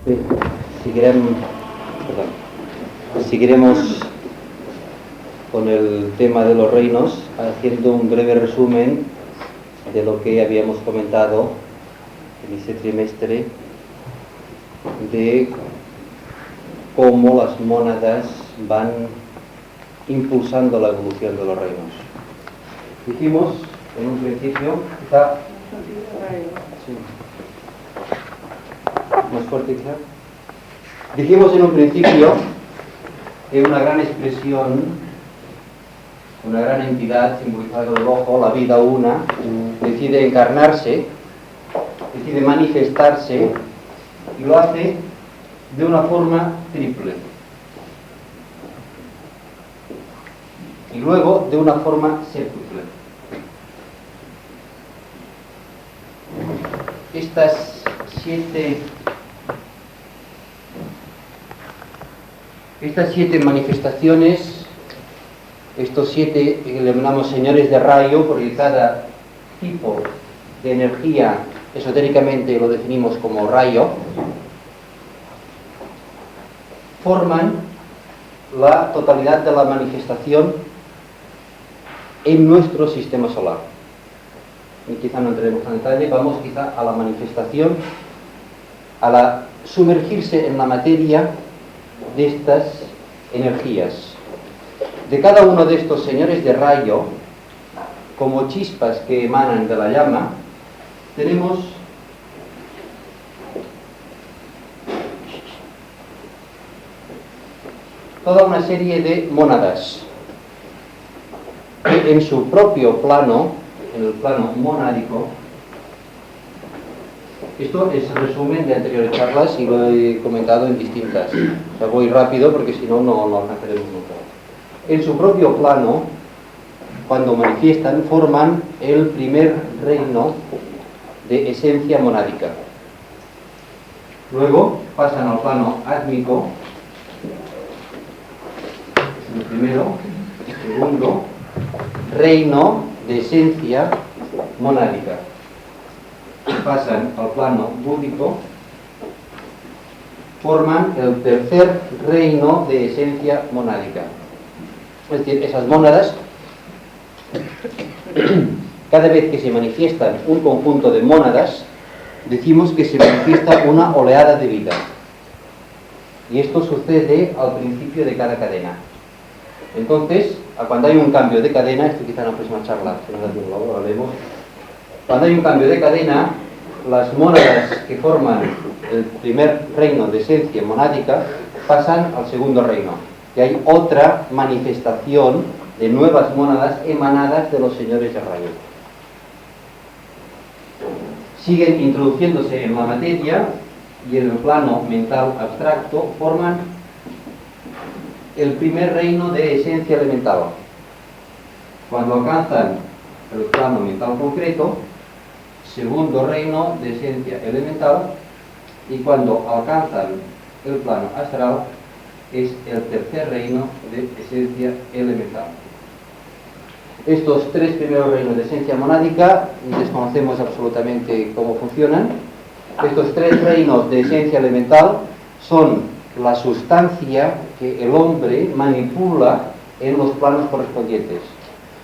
Bé, seguiremos con el tema de los reinos, haciendo un breve resumen de lo que habíamos comentado en este trimestre, de cómo las mónadas van impulsando la evolución de los reinos. Dijimos en un principio, quizá... Sí. Más fuerte, quizá. Dijimos en un principio que una gran expresión, una gran entidad simbolizada con el ojo, la vida una, decide encarnarse, decide manifestarse y lo hace de una forma triple. Y luego de una forma séptuple. Estas siete manifestaciones, estos siete que le llamamos señores de rayo, porque cada tipo de energía esotéricamente lo definimos como rayo, forman la totalidad de la manifestación en nuestro sistema solar. Y quizá no entraremos en detalle, vamos quizá a la manifestación, a la sumergirse en la materia de estas energías. De cada uno de estos señores de rayo, como chispas que emanan de la llama, tenemos toda una serie de mónadas que en su propio plano, en el plano monádico, esto es resumen de anteriores charlas y lo he comentado en distintas. O sea, voy rápido porque si no, no alcanzaremos nunca. En su propio plano, cuando manifiestan, forman el primer reino de esencia monádica. Luego pasan al plano átmico, el primero, el segundo, reino de esencia monádica. Pasan al plano búdico, forman el tercer reino de esencia monádica. Es decir, esas mónadas, cada vez que se manifiestan un conjunto de mónadas, decimos que se manifiesta una oleada de vida. Y esto sucede al principio de cada cadena. Entonces, cuando hay un cambio de cadena, esto quizá en la próxima charla, si no da tiempo, lo haremos. Cuando hay un cambio de cadena, las mónadas que forman el primer reino de esencia monádica pasan al segundo reino, que hay otra manifestación de nuevas mónadas emanadas de los señores de rayo. Siguen introduciéndose en la materia y en el plano mental abstracto forman el primer reino de esencia elemental. Cuando alcanzan el plano mental concreto, segundo reino de esencia elemental, y cuando alcanzan el plano astral es el tercer reino de esencia elemental. Estos tres primeros reinos de esencia monádica desconocemos absolutamente cómo funcionan. Estos tres reinos de esencia elemental son la sustancia que el hombre manipula en los planos correspondientes.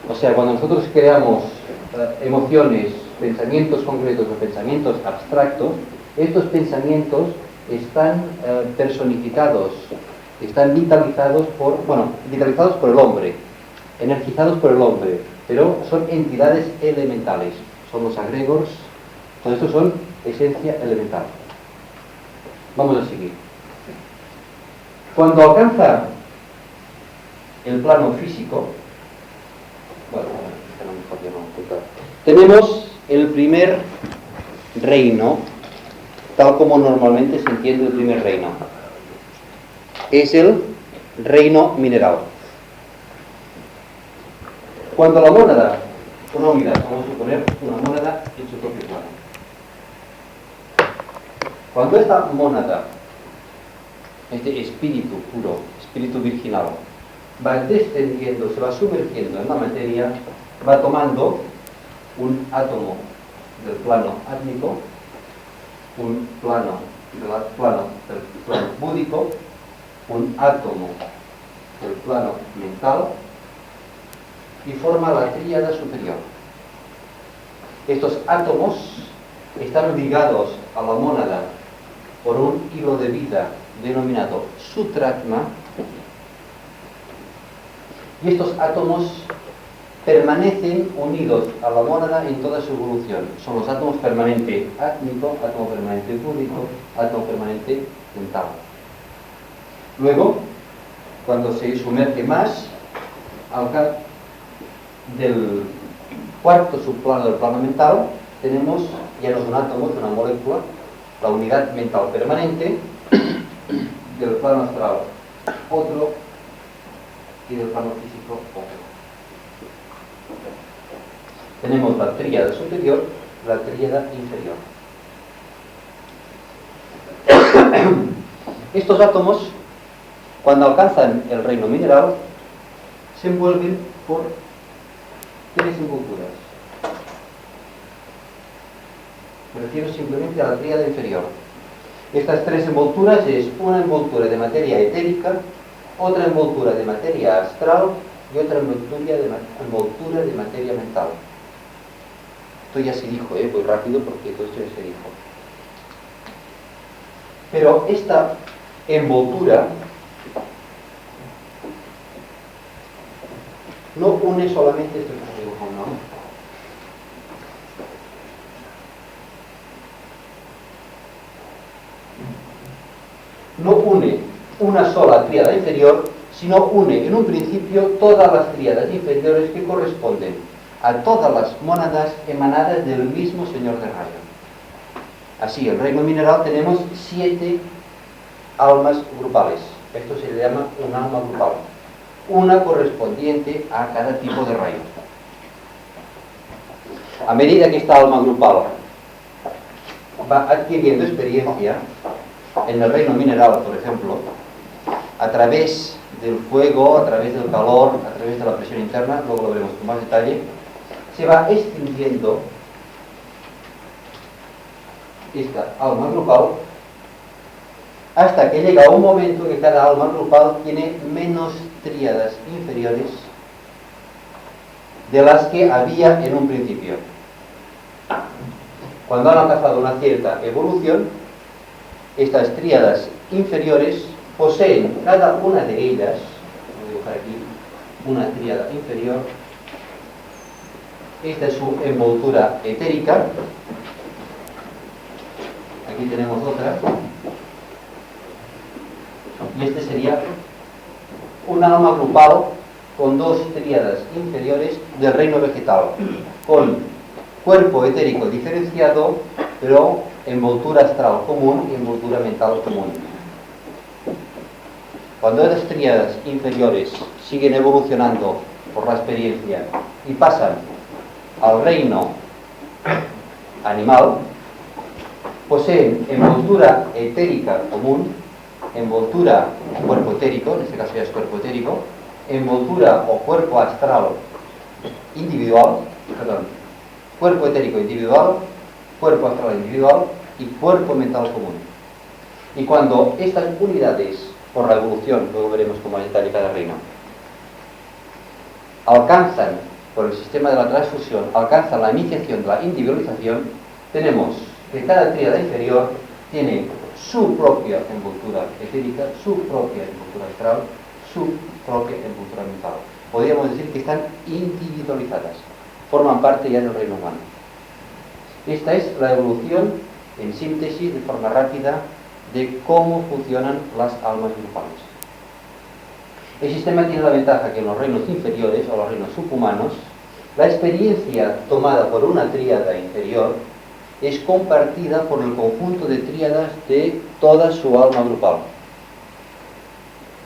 O sea, cuando nosotros creamos emociones, pensamientos concretos o pensamientos abstractos, estos pensamientos están personificados, están vitalizados por el hombre, energizados por el hombre, pero son entidades elementales, son los agregors, todo esto son esencia elemental. Vamos a seguir. Cuando alcanza el plano físico, tenemos el primer reino, tal como normalmente se entiende el primer reino. Es el reino mineral. Cuando la mónada, una unidad, vamos a suponer una mónada en su propio plano. Cuando esta mónada, este espíritu puro, espíritu virginal, va descendiendo, se va sumergiendo en la materia, va tomando un átomo del plano átmico, un plano del plano búdico, un átomo del plano mental y forma la tríada superior. Estos átomos están ligados a la mónada por un hilo de vida denominado sutratma, y estos átomos permanecen unidos a la mónada en toda su evolución. Son los átomos permanente átmico, átomo permanente búdico, átomo permanente mental. Luego, cuando se sumerge más, del cuarto subplano del plano mental, tenemos, ya no son átomos, una molécula, la unidad mental permanente, del plano astral otro, y del plano físico otro. Tenemos la tríada superior, la tríada inferior. Estos átomos, cuando alcanzan el reino mineral, se envuelven por tres envolturas. Me refiero simplemente a la tríada inferior. Estas tres envolturas es una envoltura de materia etérica, otra envoltura de materia astral y otra envoltura de materia mental. Esto ya se dijo, voy rápido porque todo esto ya se dijo. Pero esta envoltura no une solamente esto que se dibuja, no une una sola tríada inferior, sino une en un principio todas las tríadas inferiores que corresponden a todas las mónadas emanadas del mismo señor de rayo. Así, en el reino mineral tenemos 7 almas grupales. Esto se le llama un alma grupal, una correspondiente a cada tipo de rayo. A medida que esta alma grupal va adquiriendo experiencia en el reino mineral, por ejemplo, a través del fuego, a través del calor, a través de la presión interna, luego lo veremos con más detalle, se va extinguiendo esta alma grupal hasta que llega un momento que cada alma grupal tiene menos tríadas inferiores de las que había en un principio. Cuando han alcanzado una cierta evolución, estas tríadas inferiores poseen cada una de ellas, voy a dibujar aquí una tríada inferior, esta es su envoltura etérica, aquí tenemos otra, y este sería un alma grupal con 2 tríadas inferiores del reino vegetal, con cuerpo etérico diferenciado, pero envoltura astral común y envoltura mental común. Cuando las tríadas inferiores siguen evolucionando por la experiencia y pasan al reino animal, poseen envoltura etérica común, envoltura cuerpo etérico, en este caso ya es cuerpo etérico, envoltura o cuerpo astral individual, cuerpo etérico individual, cuerpo astral individual y cuerpo mental común. Y cuando estas unidades, por la evolución, luego veremos con más detalle cada reino, alcanzan, por el sistema de la transfusión, alcanzan la iniciación de la individualización, tenemos que cada tríada inferior tiene su propia envoltura etérica, su propia envoltura astral, su propia envoltura mental. Podríamos decir que están individualizadas, forman parte ya del reino humano. Esta es la evolución, en síntesis, de forma rápida, de cómo funcionan las almas grupales. El sistema tiene la ventaja que en los reinos inferiores o los reinos subhumanos, la experiencia tomada por una tríada inferior es compartida por el conjunto de tríadas de toda su alma grupal.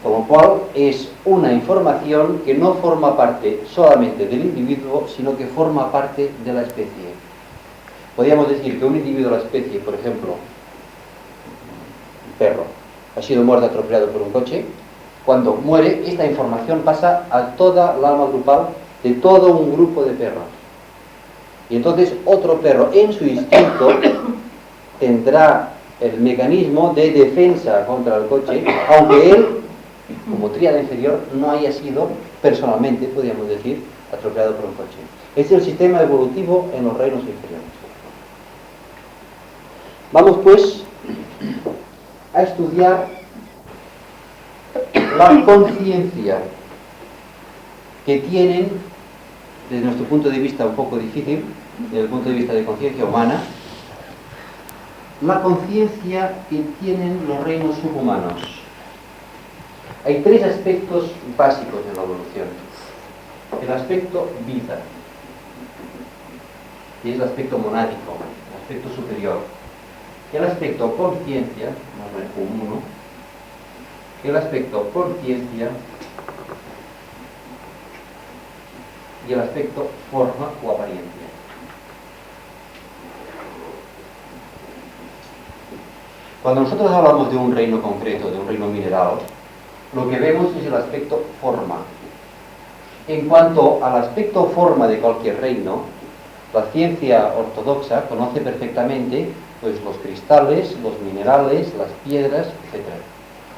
Con lo cual es una información que no forma parte solamente del individuo, sino que forma parte de la especie. Podríamos decir que un individuo de la especie, por ejemplo, un perro, ha sido muerto atropellado por un coche. Cuando muere, esta información pasa a toda la alma grupal de todo un grupo de perros. Y entonces otro perro, en su instinto, tendrá el mecanismo de defensa contra el coche, aunque él, como tríada inferior, no haya sido personalmente, podríamos decir, atropellado por un coche. Es el sistema evolutivo en los reinos inferiores. Vamos pues a estudiar la conciencia que tienen, desde nuestro punto de vista un poco difícil, desde el punto de vista de conciencia humana, la conciencia que tienen los reinos subhumanos. Hay tres aspectos básicos de la evolución. El aspecto vida, que es el aspecto monádico, el aspecto superior. El aspecto conciencia, uno. El aspecto conciencia y el aspecto forma o apariencia. Cuando nosotros hablamos de un reino concreto, de un reino mineral, lo que vemos es el aspecto forma. En cuanto al aspecto forma de cualquier reino, la ciencia ortodoxa conoce perfectamente pues, los cristales, los minerales, las piedras, etc.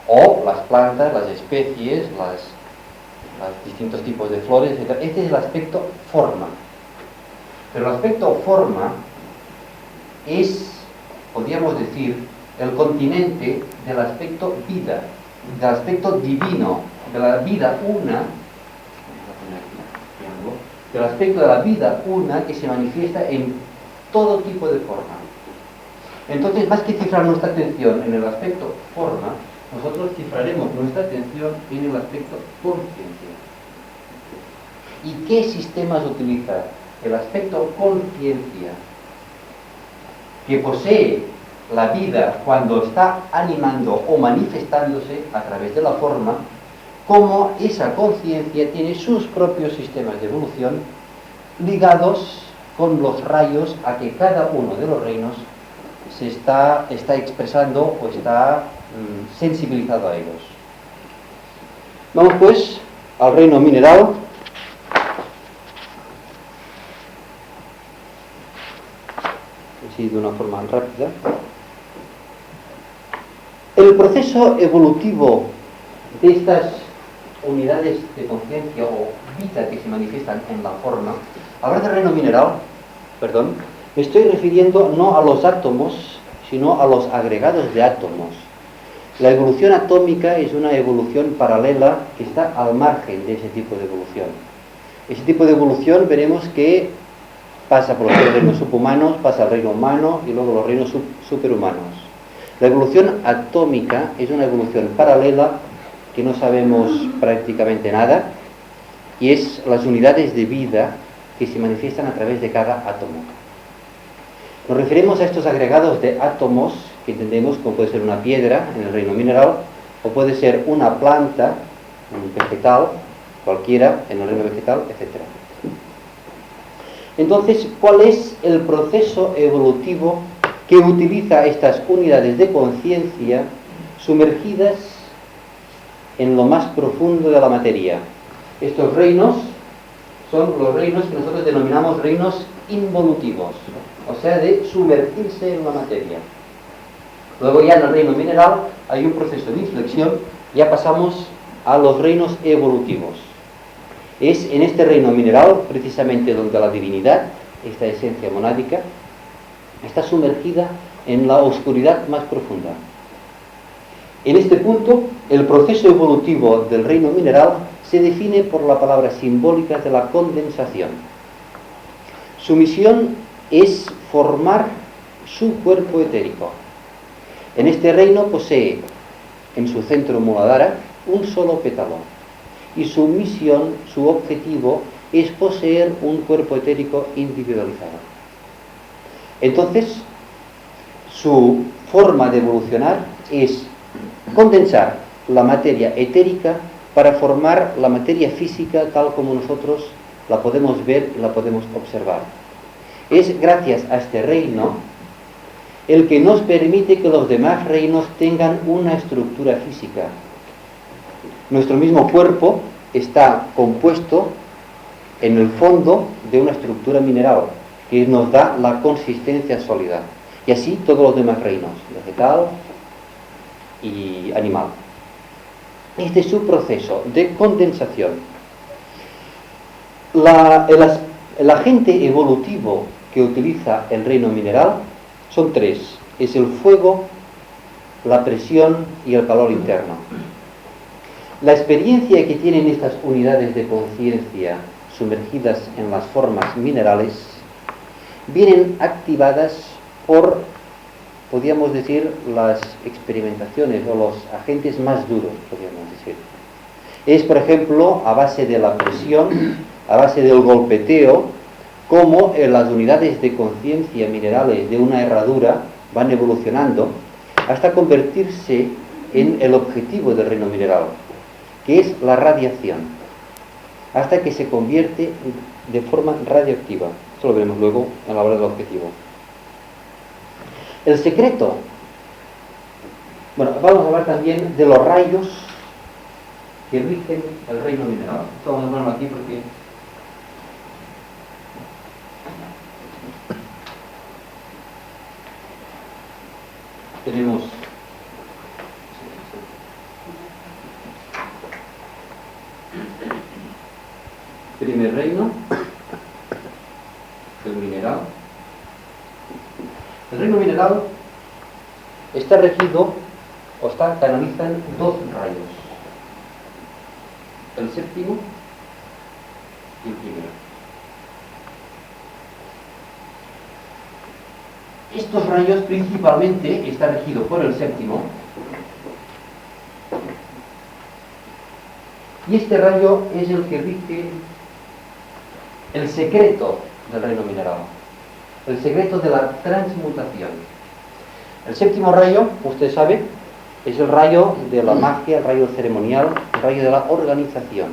O las plantas, las especies, los distintos tipos de flores, etc. Este es el aspecto forma. Pero el aspecto forma es, podríamos decir, el continente del aspecto vida, del aspecto divino, de la vida una, del aspecto de la vida una que se manifiesta en todo tipo de forma. Entonces, más que cifrar nuestra atención en el aspecto forma, nosotros cifraremos nuestra atención en el aspecto conciencia. ¿Y qué sistemas utiliza el aspecto conciencia que posee la vida cuando está animando o manifestándose a través de la forma? Cómo esa conciencia tiene sus propios sistemas de evolución ligados con los rayos a que cada uno de los reinos se está expresando o está sensibilizado a ellos. Vamos pues al reino mineral. Así de una forma rápida. El proceso evolutivo de estas unidades de conciencia o vida que se manifiestan en la forma, hablar de reino mineral, me estoy refiriendo no a los átomos, sino a los agregados de átomos. La evolución atómica es una evolución paralela que está al margen de ese tipo de evolución. Ese tipo de evolución veremos que pasa por los reinos subhumanos, pasa al reino humano y luego los reinos superhumanos. La evolución atómica es una evolución paralela que no sabemos prácticamente nada, y es las unidades de vida que se manifiestan a través de cada átomo. Nos referimos a estos agregados de átomos que entendemos como puede ser una piedra en el reino mineral, o puede ser una planta, un vegetal, cualquiera en el reino vegetal, etc. Entonces, ¿cuál es el proceso evolutivo que utiliza estas unidades de conciencia sumergidas en lo más profundo de la materia? Estos reinos son los reinos que nosotros denominamos reinos involutivos, o sea, de sumergirse en la materia. Luego ya en el reino mineral hay un proceso de inflexión, ya pasamos a los reinos evolutivos. Es en este reino mineral precisamente donde la divinidad, esta esencia monádica, está sumergida en la oscuridad más profunda. En este punto, el proceso evolutivo del reino mineral se define por la palabra simbólica de la condensación. Su misión es formar su cuerpo etérico. En este reino posee en su centro Muladhara un solo pétalo, y su misión, su objetivo, es poseer un cuerpo etérico individualizado. Entonces, su forma de evolucionar es condensar la materia etérica para formar la materia física tal como nosotros la podemos ver y la podemos observar. Es gracias a este reino el que nos permite que los demás reinos tengan una estructura física. Nuestro mismo cuerpo está compuesto en el fondo de una estructura mineral que nos da la consistencia sólida. y así todos los demás reinos, vegetal y animal. Este es su proceso de condensación. El agente evolutivo que utiliza el reino mineral son tres: es el fuego, la presión y el calor interno. La experiencia que tienen estas unidades de conciencia sumergidas en las formas minerales vienen activadas por, podríamos decir, las experimentaciones o los agentes más duros, podríamos decir. Es, por ejemplo, a base de la presión, a base del golpeteo, como las unidades de conciencia minerales de una herradura van evolucionando hasta convertirse en el objetivo del reino mineral, que es la radiación, hasta que se convierte de forma radioactiva. Esto lo veremos luego a la hora del objetivo. El secreto. Bueno, vamos a hablar también de los rayos que rigen el reino mineral. Esto vamos a ponerlo aquí porque tenemos primer reino, el mineral. El reino mineral está regido o está canalizado en dos rayos: el séptimo y el primero. Estos rayos principalmente están regidos por el séptimo, y este rayo es el que rige el secreto del reino mineral, el secreto de la transmutación. El séptimo rayo, usted sabe, es el rayo de la magia, el rayo ceremonial, el rayo de la organización.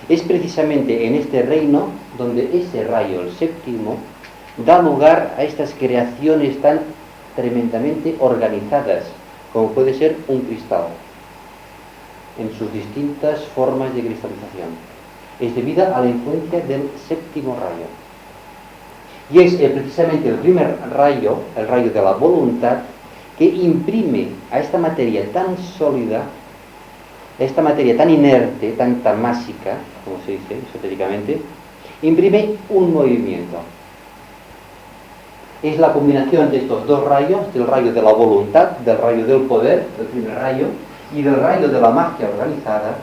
Es precisamente en este reino donde ese rayo, el séptimo, da lugar a estas creaciones tan tremendamente organizadas, como puede ser un cristal, en sus distintas formas de cristalización. Es debida a la influencia del séptimo rayo. Y es precisamente el primer rayo, el rayo de la voluntad, que imprime a esta materia tan sólida, a esta materia tan inerte, tan tamásica, como se dice esotéricamente, imprime un movimiento. Es la combinación de estos dos rayos, del rayo de la voluntad, del rayo del poder, el primer rayo, y del rayo de la magia organizada,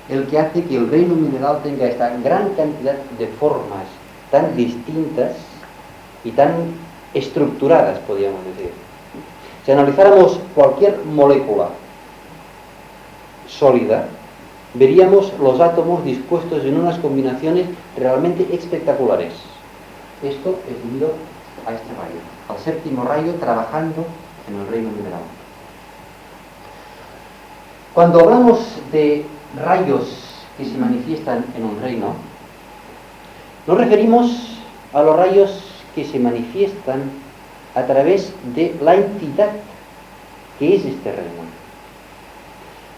el que hace que el reino mineral tenga esta gran cantidad de formas tan distintas y tan estructuradas, podríamos decir. Si analizáramos cualquier molécula sólida, veríamos los átomos dispuestos en unas combinaciones realmente espectaculares. Esto es debido a este rayo, al séptimo rayo trabajando en el reino mineral. Cuando hablamos de rayos que se manifiestan en un reino, nos referimos a los rayos que se manifiestan a través de la entidad que es este reino.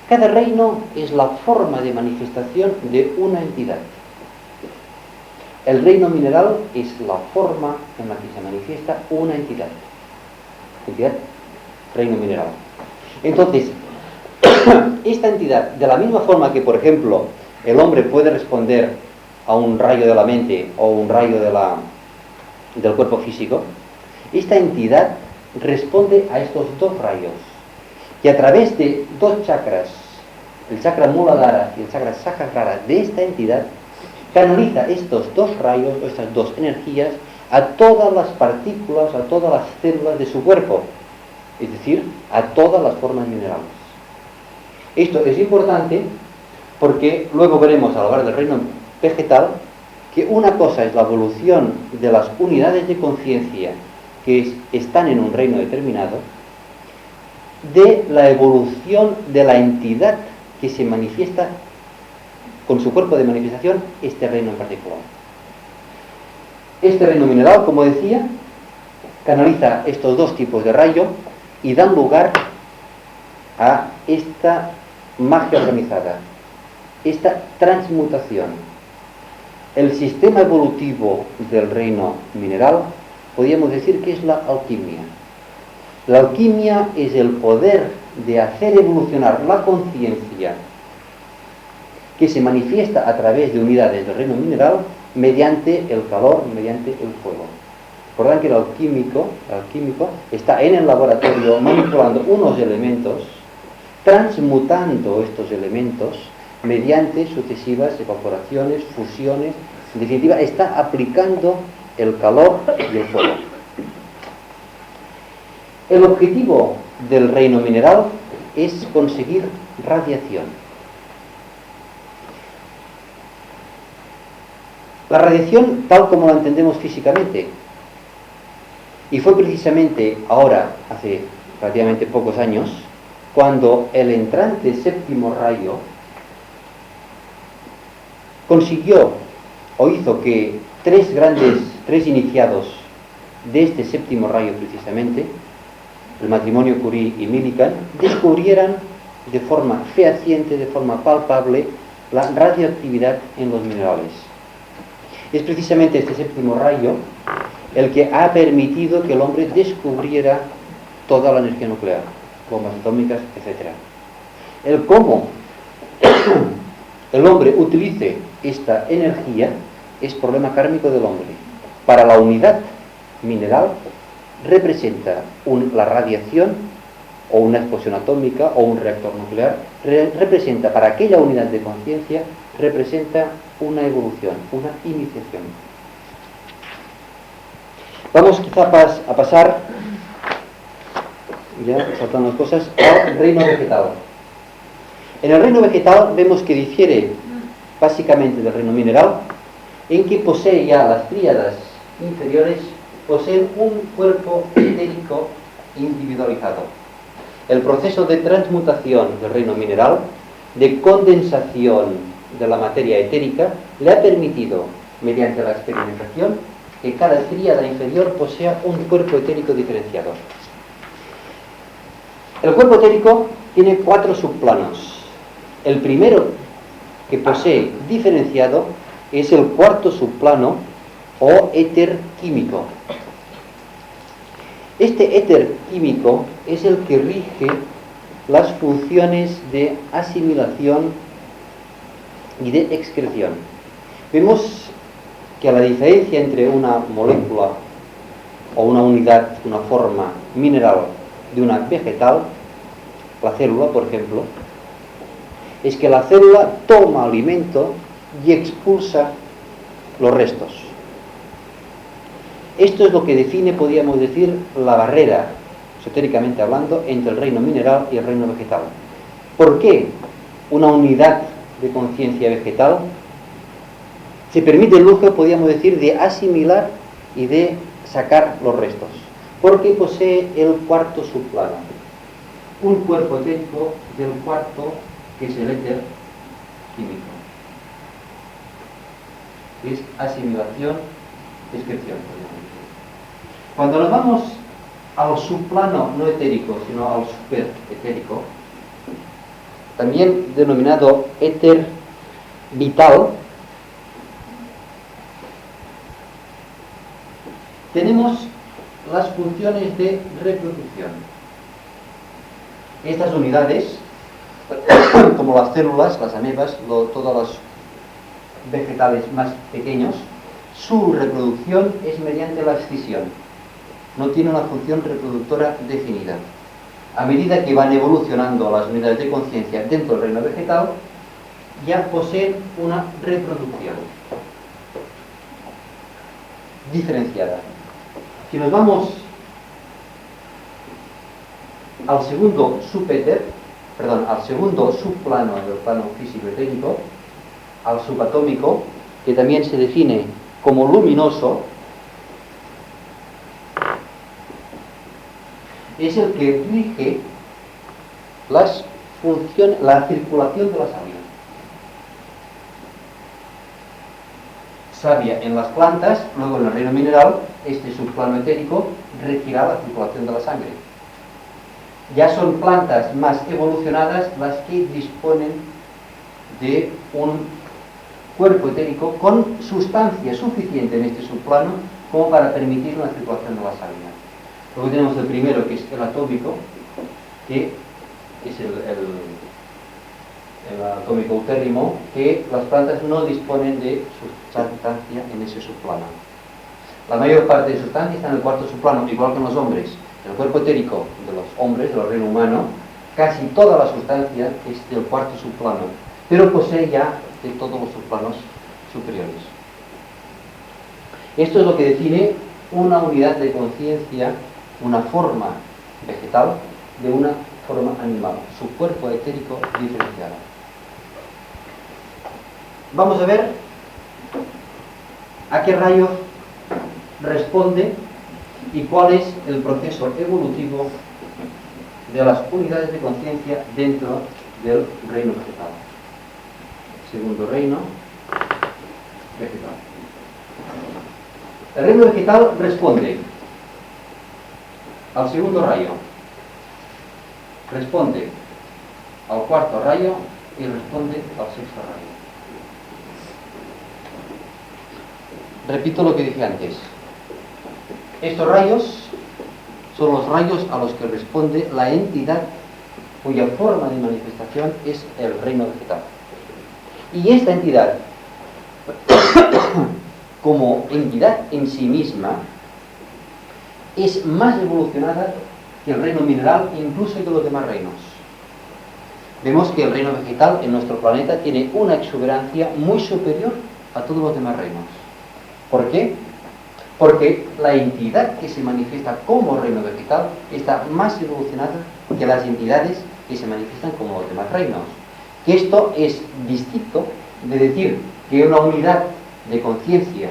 Cada reino es la forma de manifestación de una entidad. El reino mineral es la forma en la que se manifiesta una entidad. Entidad, reino mineral. Entonces, esta entidad, de la misma forma que, por ejemplo, el hombre puede responder a un rayo de la mente o un rayo del cuerpo físico, esta entidad responde a estos dos rayos, que a través de dos chakras, el chakra Muladhara y el chakra Sahasrara de esta entidad, canaliza estos dos rayos, o estas dos energías, a todas las partículas, a todas las células de su cuerpo, es decir, a todas las formas minerales. Esto es importante porque luego veremos al hablar del reino vegetal que una cosa es la evolución de las unidades de conciencia que están en un reino determinado, de la evolución de la entidad que se manifiesta con su cuerpo de manifestación, este reino en particular. Este reino mineral, como decía, canaliza estos dos tipos de rayo y dan lugar a esta magia organizada, esta transmutación. El sistema evolutivo del reino mineral podríamos decir que es la alquimia. La alquimia es el poder de hacer evolucionar la conciencia que se manifiesta a través de unidades del reino mineral mediante el calor, mediante el fuego. Recuerdan que el alquímico está en el laboratorio manipulando unos elementos, transmutando estos elementos mediante sucesivas evaporaciones, fusiones. En definitiva, está aplicando el calor y el fuego. El objetivo del reino mineral es conseguir radiación. La radiación tal como la entendemos físicamente, y fue precisamente ahora, hace relativamente pocos años, cuando el entrante séptimo rayo consiguió o hizo que tres iniciados de este séptimo rayo precisamente, el matrimonio Curie y Millikan, descubrieran de forma fehaciente, de forma palpable, la radioactividad en los minerales. Es precisamente este séptimo rayo el que ha permitido que el hombre descubriera toda la energía nuclear, bombas atómicas, etc. El cómo el hombre utilice esta energía es problema kármico del hombre. Para la unidad mineral representa la radiación o una explosión atómica o un reactor nuclear, representa para aquella unidad de conciencia, representa una evolución, una iniciación. Vamos quizá a pasar, ya saltando las cosas, al reino vegetal. En el reino vegetal vemos que difiere básicamente del reino mineral, en que posee ya las tríadas inferiores, poseen un cuerpo etérico individualizado. El proceso de transmutación del reino mineral, de condensación de la materia etérica, le ha permitido, mediante la experimentación, que cada tríada inferior posea un cuerpo etérico diferenciado. El cuerpo etérico tiene 4 subplanos. El primero que posee diferenciado es el cuarto subplano o éter químico. Este éter químico es el que rige las funciones de asimilación y de excreción. Vemos que a la diferencia entre una molécula o una unidad, una forma mineral de una vegetal, la célula, por ejemplo, es que la célula toma alimento y expulsa los restos. Esto es lo que define, podríamos decir, la barrera, esotéricamente hablando, entre el reino mineral y el reino vegetal. ¿Por qué una unidad de conciencia vegetal se permite el lujo, podríamos decir, de asimilar y de sacar los restos? Porque posee el cuarto subplano, un cuerpo etérico del cuarto, que es el éter químico. Es asimilación, excreción. Cuando nos vamos al subplano no etérico, sino al superetérico, también denominado éter vital, tenemos las funciones de reproducción. Estas unidades, como las células, las amebas, todos los vegetales más pequeños, su reproducción es mediante la escisión. No tiene una función reproductora definida. A medida que van evolucionando las unidades de conciencia dentro del reino vegetal, ya poseen una reproducción diferenciada. Si nos vamos al segundo subplano del plano físico y técnico, al subatómico, que también se define como luminoso, es el que rige las funciones, la circulación de la savia. Savia en las plantas, luego en el reino mineral, este subplano etérico regirá la circulación de la sangre. Ya son plantas más evolucionadas las que disponen de un cuerpo etérico con sustancia suficiente en este subplano como para permitir una circulación de la sangre. Luego tenemos el primero, que es el atómico, que es el atómico eutérrimo, que las plantas no disponen de sustancia en ese subplano. La mayor parte de sustancia está en el cuarto subplano, igual que en los hombres. En el cuerpo etérico de los hombres, del reino humano, casi toda la sustancia es del cuarto subplano, pero posee ya de todos los subplanos superiores. Esto es lo que define una unidad de conciencia, una forma vegetal de una forma animal, su cuerpo etérico diferenciado. Vamos a ver a qué rayos responde y cuál es el proceso evolutivo de las unidades de conciencia dentro del reino vegetal. Segundo reino vegetal. El reino vegetal responde al segundo rayo, responde al cuarto rayo y responde al sexto rayo. Repito lo que dije antes. Estos rayos son los rayos a los que responde la entidad cuya forma de manifestación es el reino vegetal. Y esta entidad, como entidad en sí misma, es más evolucionada que el reino mineral e incluso que los demás reinos. Vemos que el reino vegetal en nuestro planeta tiene una exuberancia muy superior a todos los demás reinos. ¿Por qué? Porque la entidad que se manifiesta como reino vegetal está más evolucionada que las entidades que se manifiestan como los demás reinos. Que esto es distinto de decir que una unidad de conciencia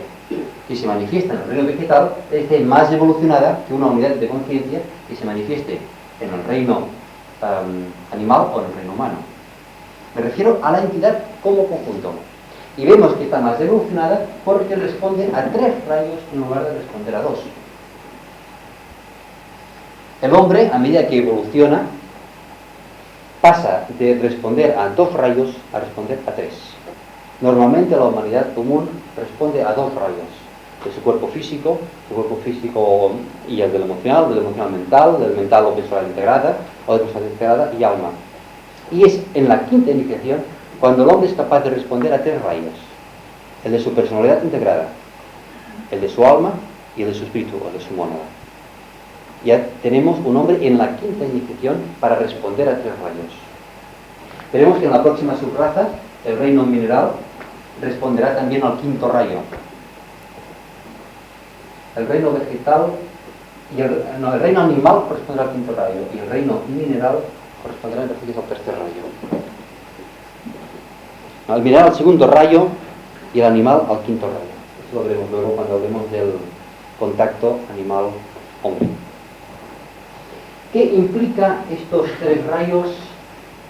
que se manifiesta en el reino vegetal esté más evolucionada que una unidad de conciencia que se manifieste en el reino animal o en el reino humano. Me refiero a la entidad como conjunto. Y vemos que está más evolucionada porque responde a 3 rayos en lugar de responder a 2. El hombre, a medida que evoluciona, pasa de responder a 2 rayos a responder a 3. Normalmente la humanidad común responde a 2 rayos, de su cuerpo físico y el del emocional mental, del mental o personalidad integrada, o de personalidad integrada y alma. Y es en la quinta iniciación cuando el hombre es capaz de responder a 3 rayos: el de su personalidad integrada, el de su alma y el de su espíritu o de su mónada. Ya tenemos un hombre en la quinta iniciación para responder a 3 rayos. Veremos que en la próxima subraza, el reino mineral responderá también al quinto rayo. El reino vegetal y el reino animal corresponderá al quinto rayo y el reino mineral corresponderá entonces al tercer rayo. El mineral al segundo rayo y el animal al quinto rayo. Eso lo veremos luego cuando hablemos del contacto animal-hombre. ¿Qué implica estos 3 rayos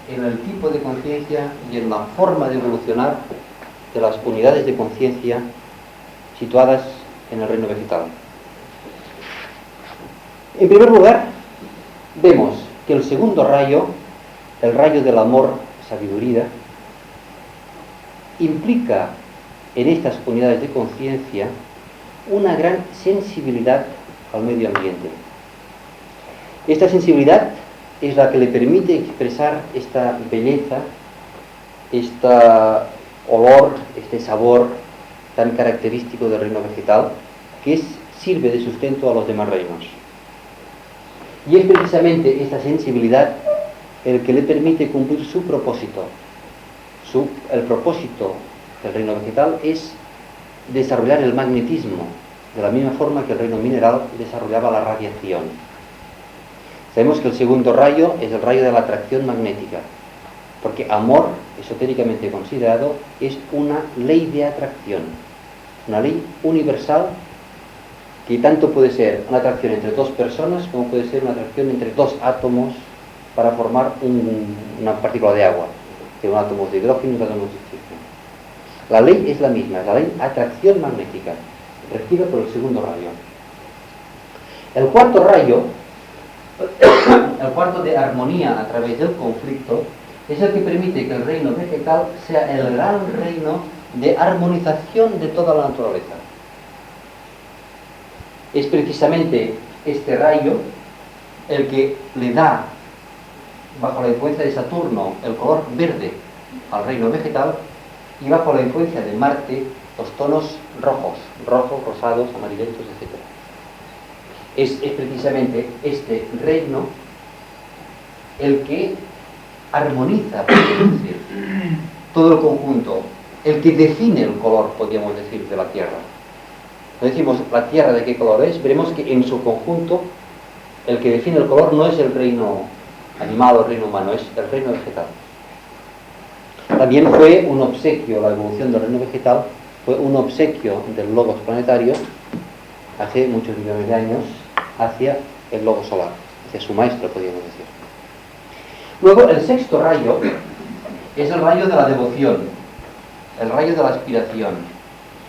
en el tipo de conciencia y en la forma de evolucionar de las unidades de conciencia situadas en el reino vegetal? En primer lugar, vemos que el segundo rayo, el rayo del amor, sabiduría, implica en estas unidades de conciencia una gran sensibilidad al medio ambiente. Esta sensibilidad es la que le permite expresar esta belleza, este olor, este sabor tan característico del reino vegetal, que sirve de sustento a los demás reinos. Y es precisamente esta sensibilidad el que le permite cumplir su propósito. El propósito del reino vegetal es desarrollar el magnetismo, de la misma forma que el reino mineral desarrollaba la radiación. Sabemos que el segundo rayo es el rayo de la atracción magnética, porque amor, esotéricamente considerado, es una ley de atracción, una ley universal que tanto puede ser una atracción entre 2 personas como puede ser una atracción entre 2 átomos para formar una partícula de agua, que son átomos de hidrógeno y átomos de oxígeno. La ley es la misma, es la ley de atracción magnética, regida por el segundo rayo. El cuarto rayo, el cuarto de armonía a través del conflicto, es el que permite que el reino vegetal sea el gran reino de armonización de toda la naturaleza. Es precisamente este rayo el que le da, bajo la influencia de Saturno, el color verde al reino vegetal, y bajo la influencia de Marte, los tonos rojos, rosados, amarillentos, etc. Es precisamente este reino el que armoniza, podríamos decir, todo el conjunto, el que define el color, podríamos decir, de la Tierra. Cuando decimos la Tierra de qué color es, veremos que en su conjunto el que define el color no es el reino animal o el reino humano, es el reino vegetal. También fue un obsequio, la evolución del reino vegetal fue un obsequio del logos planetario hace muchos millones de años hacia el logos solar, hacia su maestro, podríamos decir. Luego, el sexto rayo es el rayo de la devoción, el rayo de la aspiración.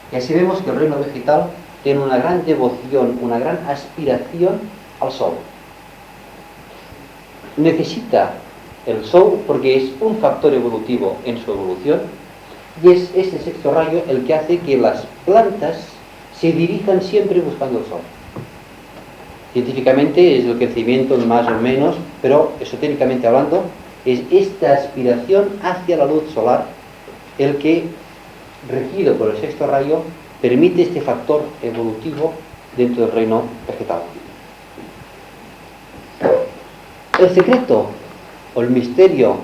Y así vemos que el reino vegetal tiene una gran devoción, una gran aspiración al sol. Necesita el sol porque es un factor evolutivo en su evolución, y es este sexto rayo el que hace que las plantas se dirijan siempre buscando el sol. Científicamente es el crecimiento más o menos, pero esotéricamente hablando, es esta aspiración hacia la luz solar el que, regido por el sexto rayo, permite este factor evolutivo dentro del reino vegetal. El secreto o el misterio,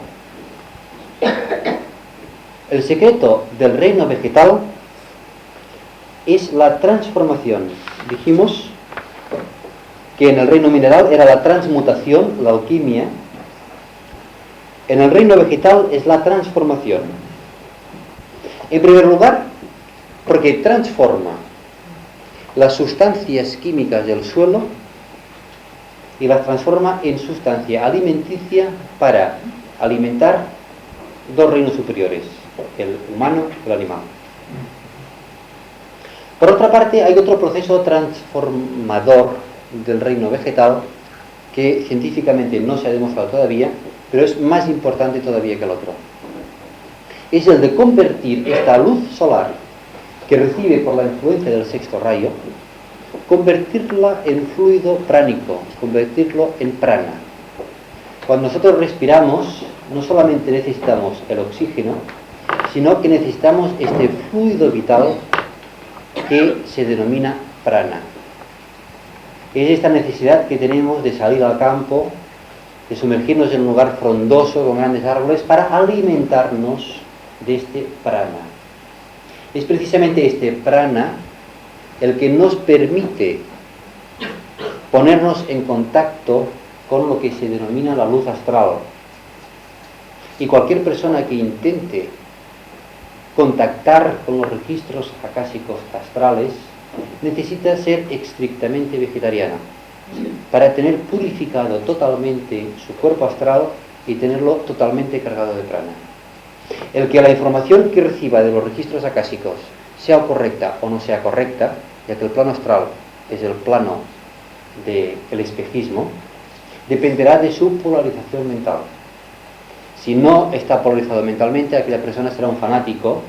el secreto del reino vegetal es la transformación. Dijimos que en el reino mineral era la transmutación, la alquimia. En el reino vegetal es la transformación. En primer lugar, porque transforma las sustancias químicas del suelo y las transforma en sustancia alimenticia para alimentar dos reinos superiores, el humano y el animal. Por otra parte, hay otro proceso transformador del reino vegetal que científicamente no se ha demostrado todavía, pero es más importante todavía que el otro. Es el de convertir esta luz solar que recibe por la influencia del sexto rayo, convertirla en fluido pránico, convertirlo en prana. Cuando nosotros respiramos, no solamente necesitamos el oxígeno, sino que necesitamos este fluido vital que se denomina prana. Es esta necesidad que tenemos de salir al campo, de sumergirnos en un lugar frondoso con grandes árboles para alimentarnos de este prana. Es precisamente este prana el que nos permite ponernos en contacto con lo que se denomina la luz astral. Y cualquier persona que intente contactar con los registros acásicos astrales necesita ser estrictamente vegetariana para tener purificado totalmente su cuerpo astral y tenerlo totalmente cargado de prana. El que la información que reciba de los registros acásicos sea correcta o no sea correcta, ya que el plano astral es el plano del espejismo, dependerá de su polarización mental. Si no está polarizado mentalmente, aquella persona será un fanático.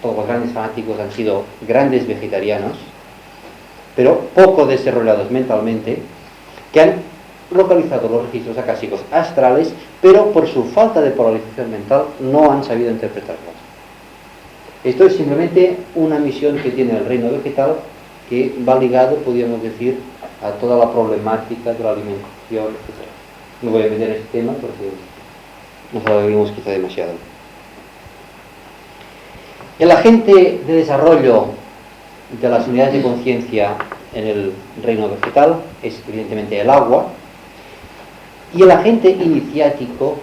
Todos los grandes fanáticos han sido grandes vegetarianos, pero poco desarrollados mentalmente, que han localizado los registros acásicos astrales, pero por su falta de polarización mental no han sabido interpretarlos. Esto es simplemente una misión que tiene el reino vegetal, que va ligado, podríamos decir, a toda la problemática de la alimentación, etc. No voy a meter en este tema porque nos alargamos quizá demasiado. El agente de desarrollo de las unidades de conciencia en el reino vegetal es evidentemente el agua, y el agente iniciático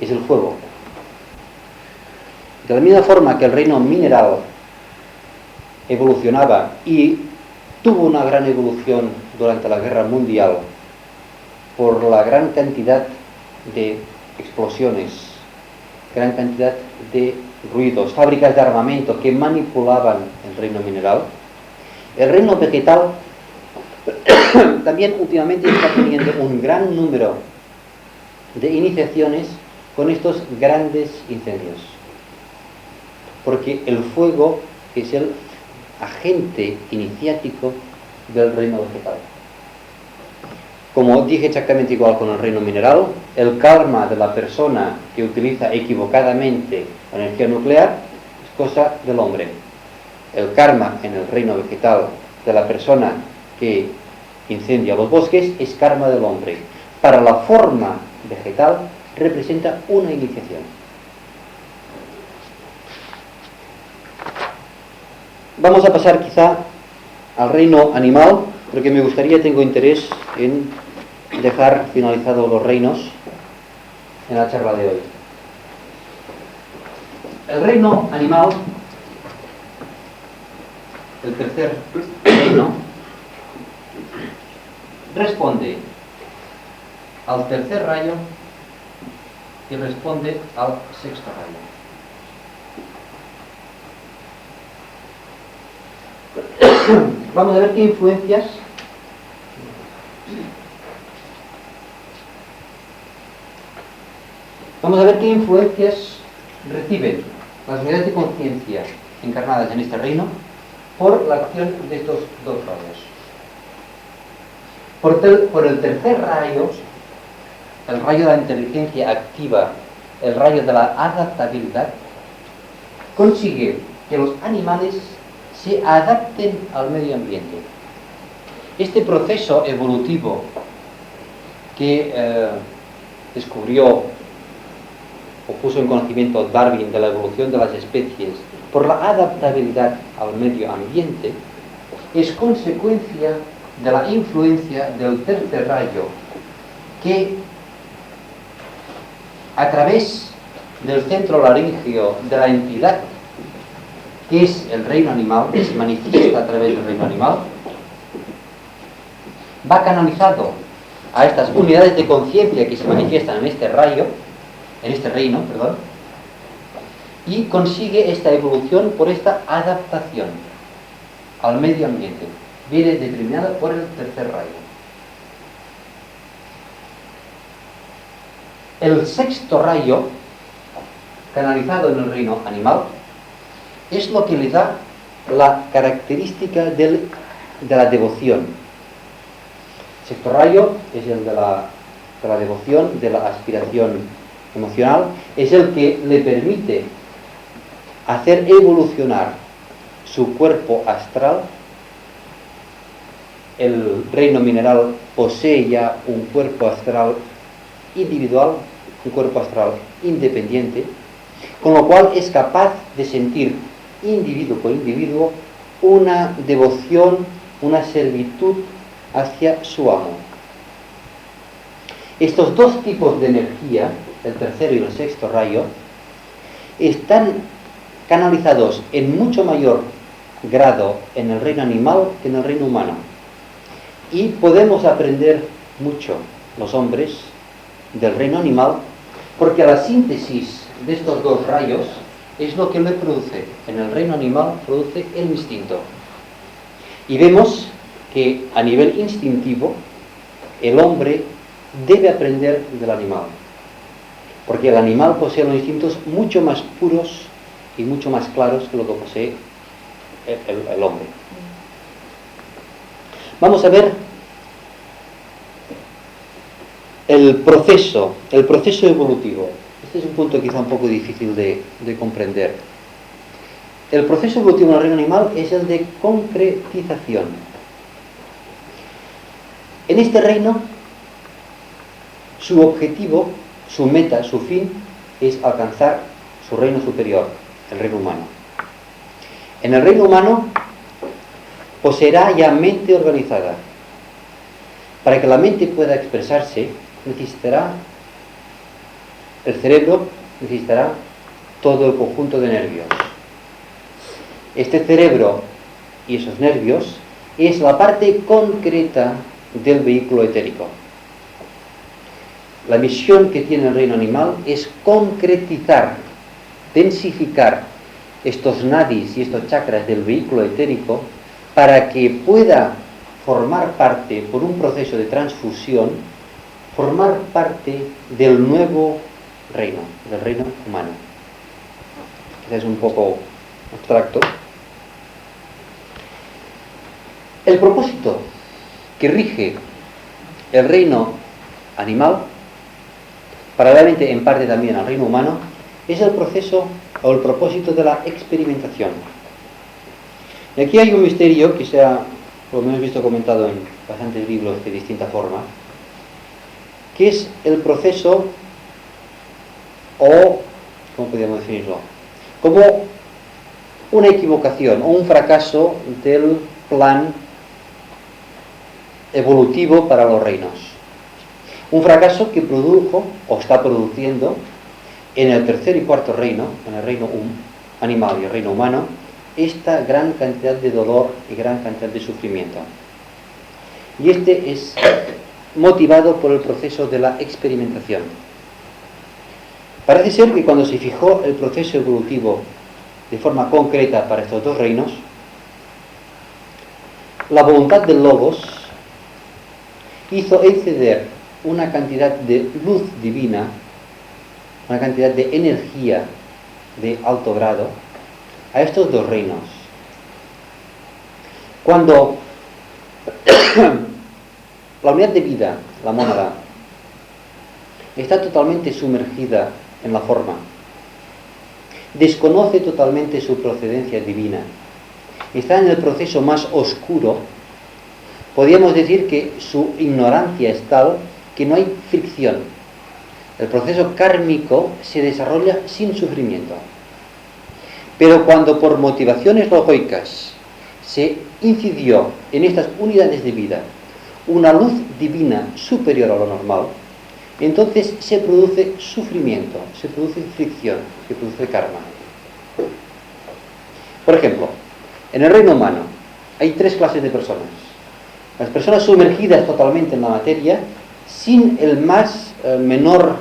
es el fuego. De la misma forma que el reino mineral evolucionaba y tuvo una gran evolución durante la Guerra Mundial por la gran cantidad de explosiones, gran cantidad de ruidos, fábricas de armamento que manipulaban el reino mineral, el reino vegetal también últimamente está teniendo un gran número de iniciaciones con estos grandes incendios, porque el fuego es el agente iniciático del reino vegetal. Como dije exactamente igual con el reino mineral, el karma de la persona que utiliza equivocadamente la energía nuclear es cosa del hombre. El karma en el reino vegetal de la persona que incendia los bosques es karma del hombre. Para la forma vegetal representa una iniciación. Vamos a pasar quizá al reino animal, porque me gustaría, tengo interés en dejar finalizados los reinos en la charla de hoy. El reino animal, el tercer reino, responde al tercer rayo y responde al sexto rayo. Vamos a ver qué influencias reciben las unidades de conciencia encarnadas en este reino por la acción de estos dos rayos. Por el tercer rayo, el rayo de la inteligencia activa, el rayo de la adaptabilidad, consigue que los animales se adapten al medio ambiente. Este proceso evolutivo que descubrió o puso en conocimiento Darwin de la evolución de las especies por la adaptabilidad al medio ambiente es consecuencia de la influencia del tercer rayo que a través del centro laríngeo de la entidad que es el reino animal, que se manifiesta a través del reino animal, va canalizado a estas unidades de conciencia que se manifiestan en este reino, y consigue esta evolución por esta adaptación al medio ambiente. Viene determinada por el tercer rayo. El sexto rayo, canalizado en el reino animal, es lo que le da la característica de la devoción. El sexto rayo es el de la devoción, de la aspiración emocional, es el que le permite hacer evolucionar su cuerpo astral. El reino mineral posee ya un cuerpo astral individual, un cuerpo astral independiente, con lo cual es capaz de sentir individuo por individuo una devoción, una servitud hacia su amo. Estos dos tipos de energía, el tercero y el sexto rayo, están canalizados en mucho mayor grado en el reino animal que en el reino humano. Y podemos aprender mucho los hombres del reino animal, porque la síntesis de estos dos rayos es lo que le produce. En el reino animal produce el instinto. Y vemos que a nivel instintivo el hombre debe aprender del animal, porque el animal posee los instintos mucho más puros y mucho más claros que lo que posee el hombre. Vamos a ver el proceso evolutivo. Este es un punto quizá un poco difícil de comprender. El proceso evolutivo en el reino animal es el de concretización. En este reino, su objetivo, su meta, su fin, es alcanzar su reino superior, el reino humano. En el reino humano poseerá ya mente organizada. Para que la mente pueda expresarse, necesitará el cerebro, necesitará todo el conjunto de nervios. Este cerebro y esos nervios es la parte concreta del vehículo etérico. La misión que tiene el reino animal es concretizar, densificar estos nadis y estos chakras del vehículo etérico para que pueda formar parte, por un proceso de transfusión, formar parte del nuevo reino, del reino humano. Es un poco abstracto. El propósito que rige el reino animal, paralelamente en parte también al reino humano, es el proceso o el propósito de la experimentación. Y aquí hay un misterio que se ha, por lo menos visto comentado en bastantes libros de distinta forma, que es el proceso, o, ¿cómo podríamos definirlo? Como una equivocación o un fracaso del plan evolutivo para los reinos. Un fracaso que produjo, o está produciendo, en el tercer y cuarto reino, en el reino animal y el reino humano, esta gran cantidad de dolor y gran cantidad de sufrimiento. Y este es motivado por el proceso de la experimentación. Parece ser que cuando se fijó el proceso evolutivo de forma concreta para estos dos reinos, la voluntad del Logos hizo exceder una cantidad de luz divina, una cantidad de energía de alto grado a estos dos reinos. Cuando la unidad de vida, la mónada, está totalmente sumergida en la forma, desconoce totalmente su procedencia divina, está en el proceso más oscuro, podríamos decir que su ignorancia es tal que no hay fricción. El proceso kármico se desarrolla sin sufrimiento. Pero cuando por motivaciones lógicas se incidió en estas unidades de vida una luz divina superior a lo normal, entonces se produce sufrimiento, se produce fricción, se produce karma. Por ejemplo, en el reino humano hay tres clases de personas. Las personas sumergidas totalmente en la materia, sin el más menor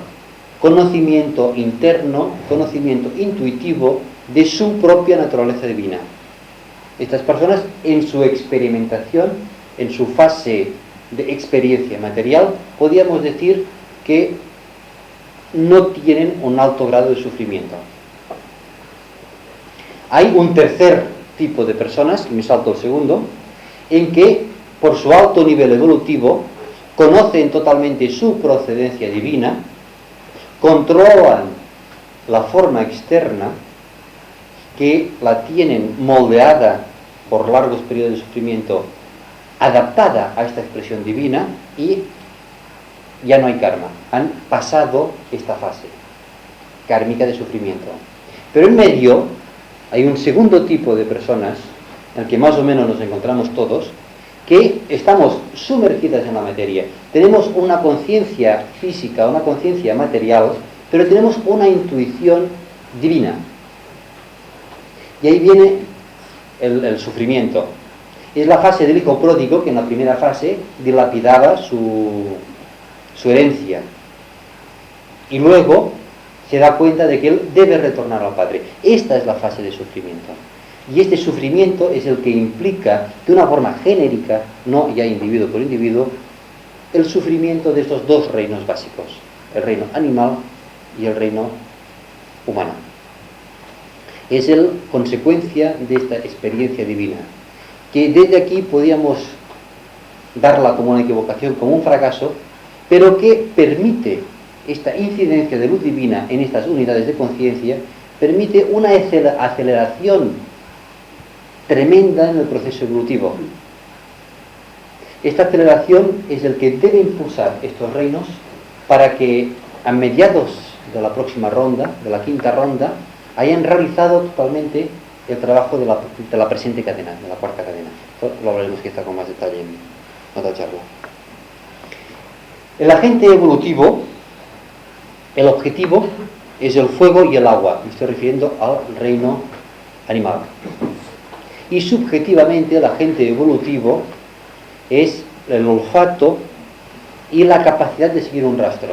conocimiento interno, conocimiento intuitivo de su propia naturaleza divina. Estas personas, en su experimentación, en su fase de experiencia material, podríamos decir que no tienen un alto grado de sufrimiento. Hay un tercer tipo de personas, y me salto el segundo, en que por su alto nivel evolutivo conocen totalmente su procedencia divina, controlan la forma externa, que la tienen moldeada por largos periodos de sufrimiento, adaptada a esta expresión divina, y ya no hay karma. Han pasado esta fase kármica de sufrimiento. Pero en medio hay un segundo tipo de personas, en el que más o menos nos encontramos todos, que estamos sumergidas en la materia. Tenemos una conciencia física, una conciencia material, pero tenemos una intuición divina. Y ahí viene el sufrimiento. Es la fase del hijo pródigo, que en la primera fase dilapidaba su herencia. Y luego se da cuenta de que él debe retornar al Padre. Esta es la fase de sufrimiento. Y este sufrimiento es el que implica, de una forma genérica, no ya individuo por individuo, el sufrimiento de estos dos reinos básicos, el reino animal y el reino humano. Es la consecuencia de esta experiencia divina, que desde aquí podíamos darla como una equivocación, como un fracaso, pero que permite esta incidencia de luz divina en estas unidades de conciencia, permite una aceleración tremenda en el proceso evolutivo. Esta aceleración es el que debe impulsar estos reinos para que a mediados de la próxima ronda, de la quinta ronda, hayan realizado totalmente el trabajo de la presente cadena, de la cuarta cadena. Esto lo hablaremos quizá con más detalle en otra charla. El agente evolutivo, el objetivo, es el fuego y el agua. Me estoy refiriendo al reino animal. Y subjetivamente el agente evolutivo es el olfato y la capacidad de seguir un rastro.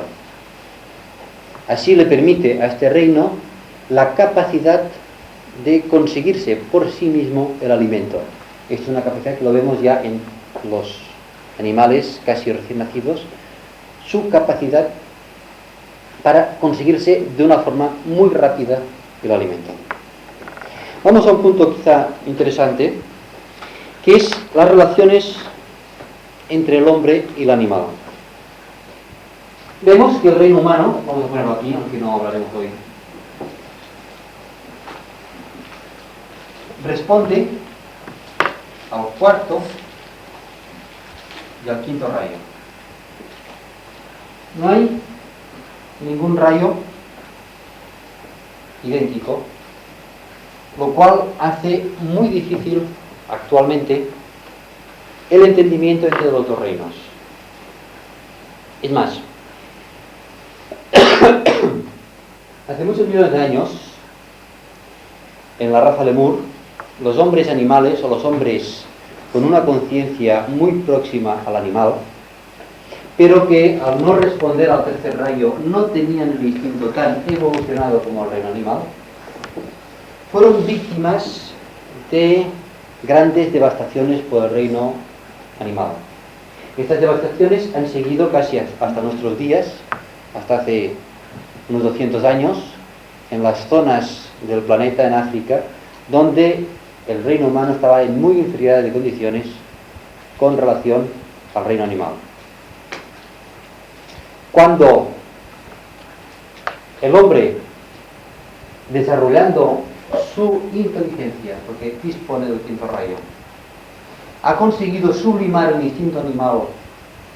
Así le permite a este reino la capacidad de conseguirse por sí mismo el alimento. Esto es una capacidad que lo vemos ya en los animales casi recién nacidos, su capacidad para conseguirse de una forma muy rápida el alimento. Vamos a un punto quizá interesante, que es las relaciones entre el hombre y el animal. Vemos que el reino humano, vamos a ponerlo aquí, aunque no hablaremos hoy, responde al cuarto y al quinto rayo. No hay ningún rayo idéntico, lo cual hace muy difícil actualmente el entendimiento entre los dos reinos. Es más, hace muchos millones de años, en la raza Lemur, los hombres animales o los hombres con una conciencia muy próxima al animal, pero que al no responder al tercer rayo no tenían el instinto tan evolucionado como el reino animal, fueron víctimas de grandes devastaciones por el reino animal. Estas devastaciones han seguido casi hasta nuestros días, hasta hace unos 200 años, en las zonas del planeta en África, donde el reino humano estaba en muy inferioridad de condiciones con relación al reino animal. Cuando el hombre, desarrollando su inteligencia, porque dispone del quinto rayo, ha conseguido sublimar el instinto animal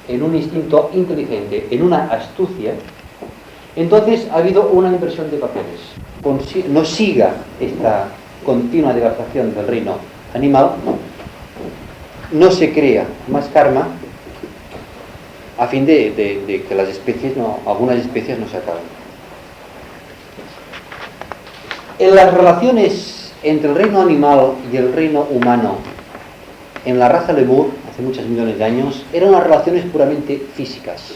en un instinto inteligente, en una astucia, entonces ha habido una inversión de papeles. No siga esta continua devastación del reino animal, no se crea más karma a fin de que las especies algunas especies no se acaben. En las relaciones entre el reino animal y el reino humano en la raza Lemur, hace muchos millones de años, eran unas relaciones puramente físicas.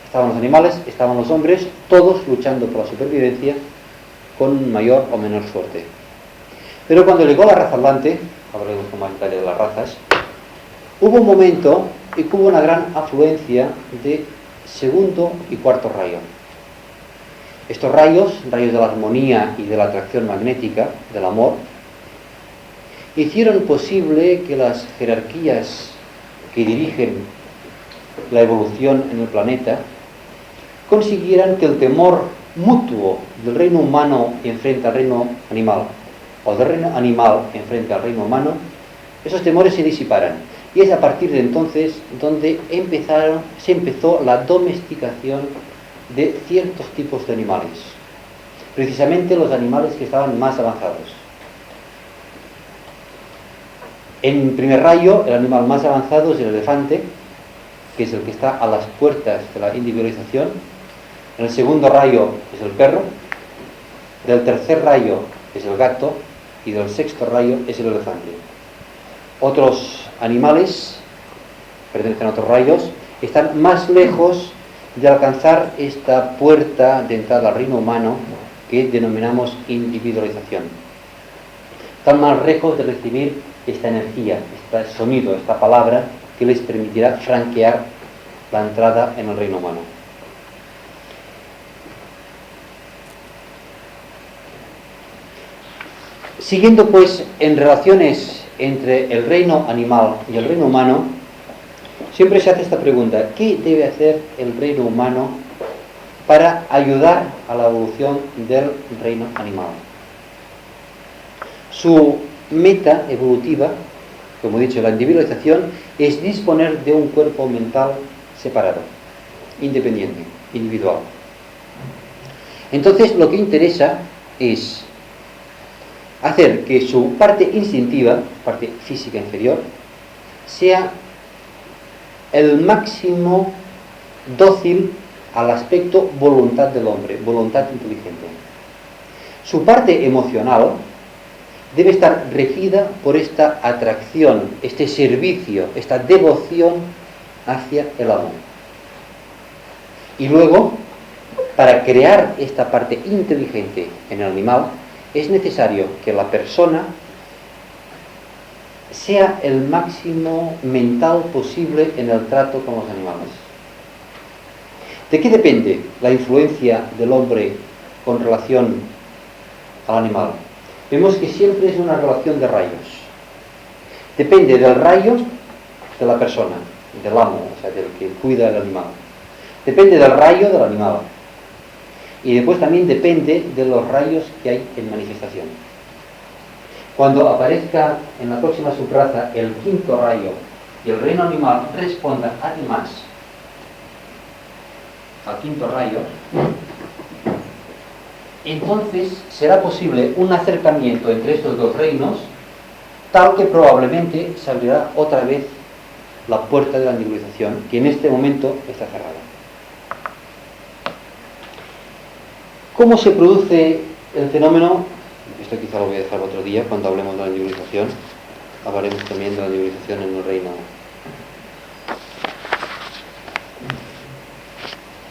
Estaban los animales, estaban los hombres, todos luchando por la supervivencia con mayor o menor suerte. Pero cuando llegó la raza Atlante, hablaremos con más detalle de las razas, hubo un momento en que hubo una gran afluencia de segundo y cuarto rayo. Estos rayos de la armonía y de la atracción magnética, del amor, hicieron posible que las jerarquías que dirigen la evolución en el planeta consiguieran que el temor mutuo del reino humano en frente al reino animal, o del reino animal en frente al reino humano, esos temores se disiparan. Y es a partir de entonces donde se empezó la domesticación de ciertos tipos de animales, precisamente los animales que estaban más avanzados. En primer rayo, el animal más avanzado es el elefante, que es el que está a las puertas de la individualización. En el segundo rayo es el perro, del tercer rayo es el gato y del sexto rayo es el elefante. Otros animales, pertenecen a otros rayos, están más lejos de alcanzar esta puerta de entrada al reino humano que denominamos individualización. Están más lejos de recibir esta energía, este sonido, esta palabra que les permitirá franquear la entrada en el reino humano. Siguiendo pues en relaciones entre el reino animal y el reino humano, siempre se hace esta pregunta: ¿qué debe hacer el reino humano para ayudar a la evolución del reino animal? Su meta evolutiva, como he dicho, la individualización, es disponer de un cuerpo mental separado, independiente, individual. Entonces lo que interesa es hacer que su parte instintiva, parte física inferior, sea el máximo dócil al aspecto voluntad del hombre, voluntad inteligente. Su parte emocional debe estar regida por esta atracción, este servicio, esta devoción hacia el amor. Y luego, para crear esta parte inteligente en el animal, es necesario que la persona sea el máximo mental posible en el trato con los animales. ¿De qué depende la influencia del hombre con relación al animal? Vemos que siempre es una relación de rayos. Depende del rayo de la persona. del amo, o sea, del que cuida del animal. Depende del rayo del animal. Y después también depende de los rayos que hay en manifestación. Cuando aparezca en la próxima subraza el quinto rayo y el reino animal responda además al quinto rayo, entonces será posible un acercamiento entre estos dos reinos, tal que probablemente se abrirá otra vez la puerta de la nebulización, que en este momento está cerrada. ¿Cómo se produce el fenómeno? Esto quizá lo voy a dejar otro día, cuando hablemos de la nebulización. Hablaremos también de la nebulización en el reino.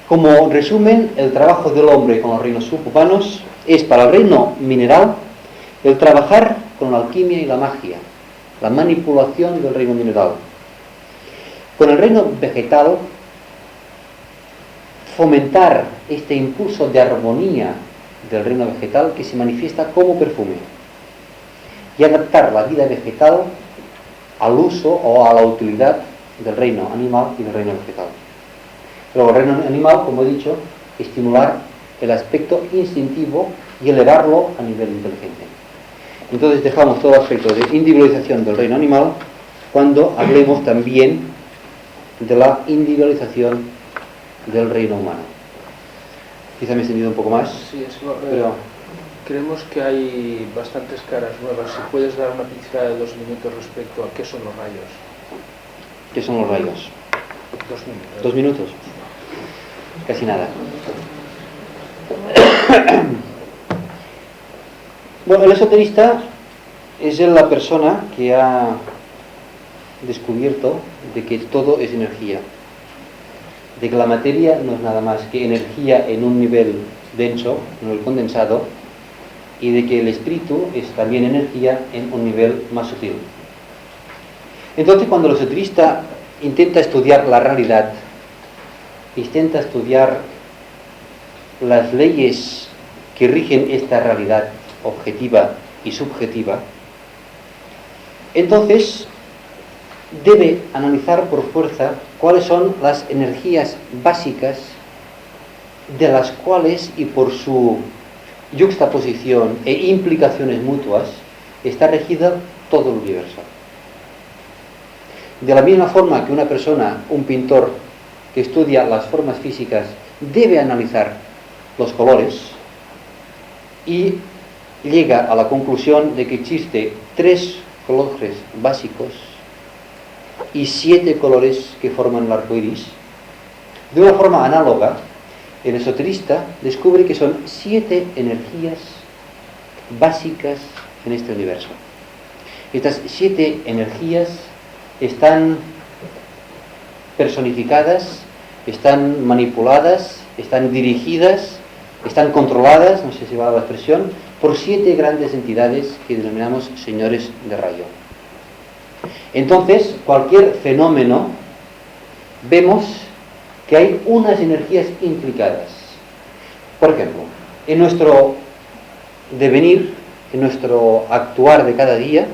Como resumen, el trabajo del hombre con los reinos subhumanos es, para el reino mineral, el trabajar con la alquimia y la magia, la manipulación del reino mineral. Con el reino vegetal, fomentar este impulso de armonía del reino vegetal que se manifiesta como perfume y adaptar la vida vegetal al uso o a la utilidad del reino animal y del reino vegetal. Luego, el reino animal, como he dicho, estimular el aspecto instintivo y elevarlo a nivel inteligente. Entonces dejamos todo el aspecto de individualización del reino animal cuando hablemos también de la individualización del reino humano. Quizá me he extendido un poco más. Sí, pero creemos que hay bastantes caras nuevas. Si puedes dar una pincelada de 2 minutos respecto a qué son los rayos. ¿Qué son los rayos? 2 minutos. 2 minutos. Casi nada. Bueno, el esoterista es la persona que ha descubierto de que todo es energía, de que la materia no es nada más que energía en un nivel denso, en el condensado, y de que el espíritu es también energía en un nivel más sutil. Entonces, cuando el esoterista intenta estudiar la realidad, intenta estudiar las leyes que rigen esta realidad objetiva y subjetiva, entonces debe analizar por fuerza cuáles son las energías básicas de las cuales, y por su yuxtaposición e implicaciones mutuas, está regido todo el universo. De la misma forma que una persona, un pintor que estudia las formas físicas, debe analizar los colores y llega a la conclusión de que existe 3 colores básicos y 7 colores que forman el arco iris. De una forma análoga, el esoterista descubre que son 7 energías básicas en este universo. Estas 7 energías están personificadas, están manipuladas, están dirigidas, están controladas, no sé si va la expresión, por 7 grandes entidades que denominamos señores de rayo. Entonces, cualquier fenómeno, vemos que hay unas energías implicadas. Por ejemplo, en nuestro devenir, en nuestro actuar de cada día,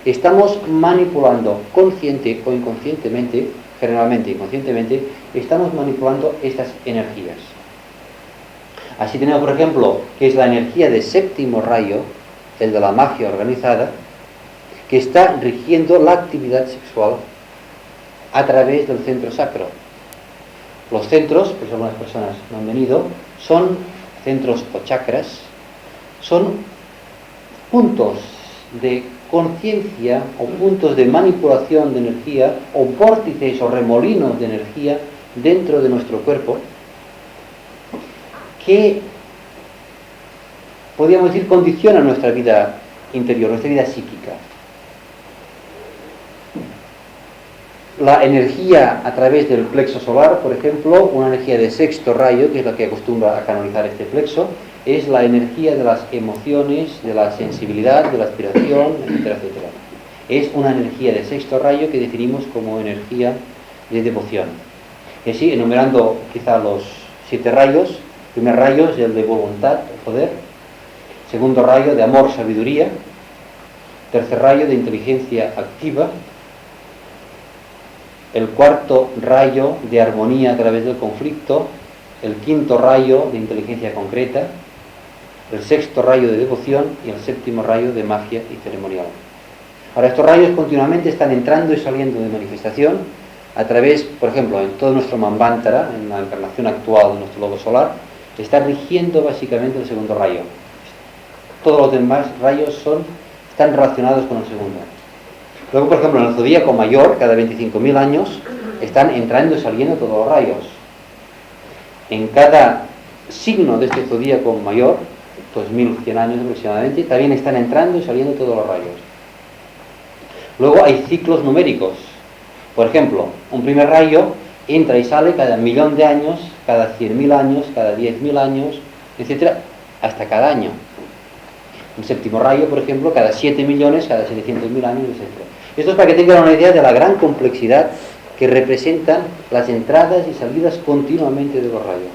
estamos manipulando consciente o inconscientemente, generalmente inconscientemente, estamos manipulando estas energías. Así tenemos, por ejemplo, que es la energía de séptimo rayo, el de la magia organizada, que está rigiendo la actividad sexual a través del centro sacro. Los centros, pues algunas personas no han venido, son centros o chakras, son puntos de conciencia o puntos de manipulación de energía o vórtices o remolinos de energía dentro de nuestro cuerpo que, podríamos decir, condicionan nuestra vida interior, nuestra vida psíquica. La energía a través del plexo solar, por ejemplo, una energía de sexto rayo, que es la que acostumbra a canalizar este plexo, es la energía de las emociones, de la sensibilidad, de la aspiración, etcétera, etcétera. Es una energía de sexto rayo que definimos como energía de devoción. Y así, enumerando quizá los 7 rayos, el primer rayo es el de voluntad, poder. Segundo rayo de amor, sabiduría. Tercer rayo de inteligencia activa. el cuarto rayo de armonía a través del conflicto, el quinto rayo de inteligencia concreta, el sexto rayo de devoción y el séptimo rayo de magia y ceremonial. Ahora, estos rayos continuamente están entrando y saliendo de manifestación a través, por ejemplo, en todo nuestro Manvantara, en la encarnación actual de nuestro logo solar, está rigiendo básicamente el segundo rayo. Todos los demás rayos están relacionados con el segundo. Luego, por ejemplo, en el zodíaco mayor, cada 25.000 años, están entrando y saliendo todos los rayos. En cada signo de este zodíaco mayor, 2100 años aproximadamente, también están entrando y saliendo todos los rayos. Luego hay ciclos numéricos. Por ejemplo, un primer rayo entra y sale cada 1.000.000 de años, cada 100.000 años, cada 10.000 años, etcétera, hasta cada año. Un séptimo rayo, por ejemplo, cada 7 millones, cada 700.000 años, etcétera. Esto es para que tengan una idea de la gran complejidad que representan las entradas y salidas continuamente de los rayos.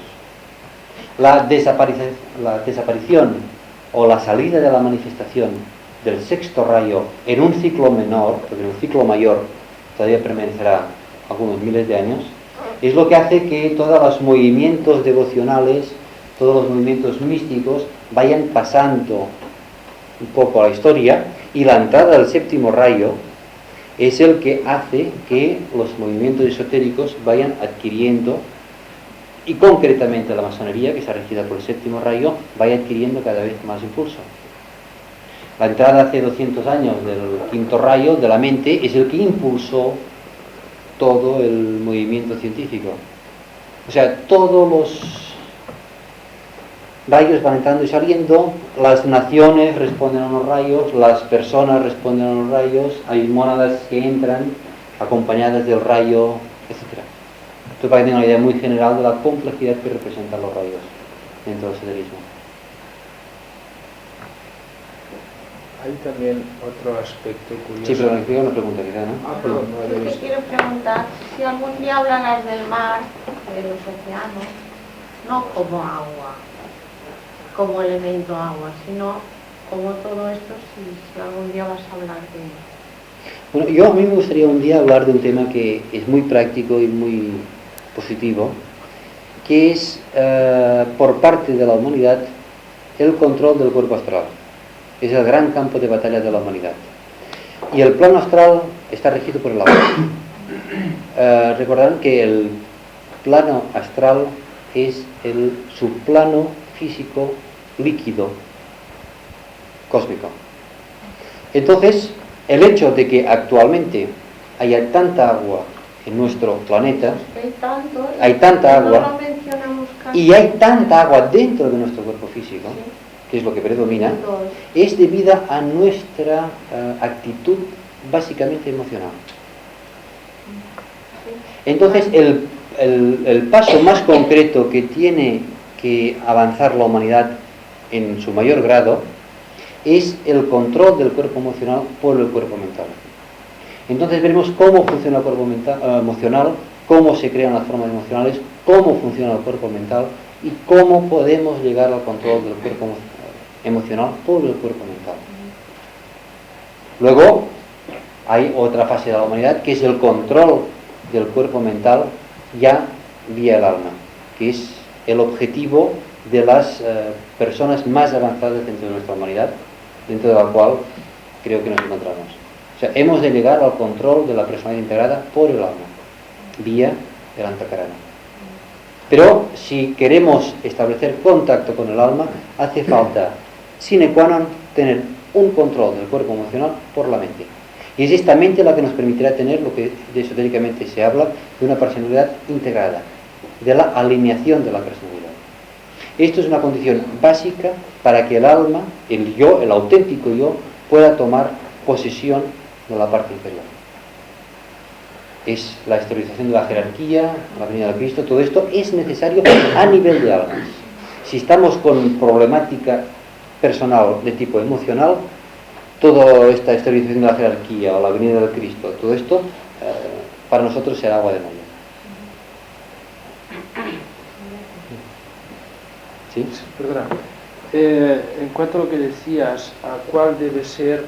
La desaparición o la salida de la manifestación del sexto rayo en un ciclo menor, porque en un ciclo mayor todavía permanecerá algunos miles de años, es lo que hace que todos los movimientos devocionales, todos los movimientos místicos vayan pasando un poco a la historia, y la entrada del séptimo rayo es el que hace que los movimientos esotéricos vayan adquiriendo, y concretamente la masonería, que está regida por el séptimo rayo, vaya adquiriendo cada vez más impulso. La entrada hace 200 años del quinto rayo de la mente es el que impulsó todo el movimiento científico. O sea, todos los rayos van entrando y saliendo, las naciones responden a los rayos, las personas responden a los rayos, hay mónadas que entran acompañadas del rayo, etc. Esto para que tengan una idea muy general de la complejidad que representan los rayos dentro del esoterismo. Hay también otro aspecto curioso. Sí, pero me explica una pregunta quizá, ¿no? Perdón, no había Yo te visto. quiero preguntar si algún día hablarás del mar, de los océanos, no como agua, como elemento agua, sino como todo esto, si algún día vas a hablar de ello. Bueno, a mí me gustaría un día hablar de un tema que es muy práctico y muy positivo, que es, por parte de la humanidad, el control del cuerpo astral. Es el gran campo de batalla de la humanidad. Y el plano astral está regido por el agua. Recordarán que el plano astral es el subplano físico líquido cósmico. Entonces, el hecho de que actualmente haya tanta agua en nuestro planeta, hay tanta agua, no lo mencionamos casi. y hay tanta agua dentro de nuestro cuerpo físico, Sí. que es lo que predomina, Entonces, es debida a nuestra actitud básicamente emocional. Entonces, el paso más concreto que tiene que avanzar la humanidad en su mayor grado es el control del cuerpo emocional por el cuerpo mental. Entonces veremos cómo funciona el cuerpo emocional, cómo se crean las formas emocionales, cómo funciona el cuerpo mental y cómo podemos llegar al control del cuerpo emocional por el cuerpo mental. Luego hay otra fase de la humanidad que es el control del cuerpo mental ya vía el alma, que es el objetivo de las personas más avanzadas dentro de nuestra humanidad, dentro de la cual creo que nos encontramos. O sea, hemos de llegar al control de la personalidad integrada por el alma, vía el antakarana. Pero si queremos establecer contacto con el alma, hace falta, sine qua non, tener un control del cuerpo emocional por la mente. Y es esta mente la que nos permitirá tener lo que esotéricamente se habla de una personalidad integrada, de la alineación de la personalidad. Esto es una condición básica para que el alma, el yo, el auténtico yo, pueda tomar posesión de la parte inferior. Es la exteriorización de la jerarquía, la venida de Cristo, todo esto es necesario a nivel de almas. Si estamos con problemática personal de tipo emocional, toda esta exteriorización de la jerarquía o la venida de Cristo, todo esto para nosotros será agua de mayo. ¿Sí? Perdona. En cuanto a lo que decías, ¿a cuál debe ser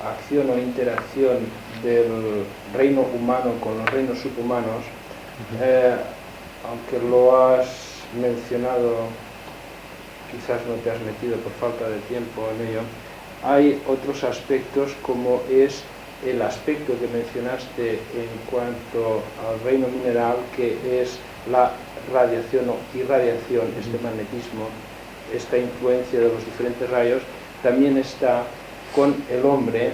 acción o interacción del reino humano con los reinos subhumanos, aunque lo has mencionado, quizás no te has metido por falta de tiempo en ello, hay otros aspectos como es el aspecto que mencionaste en cuanto al reino mineral, que es la radiación o irradiación, este magnetismo, esta influencia de los diferentes rayos, también está con el hombre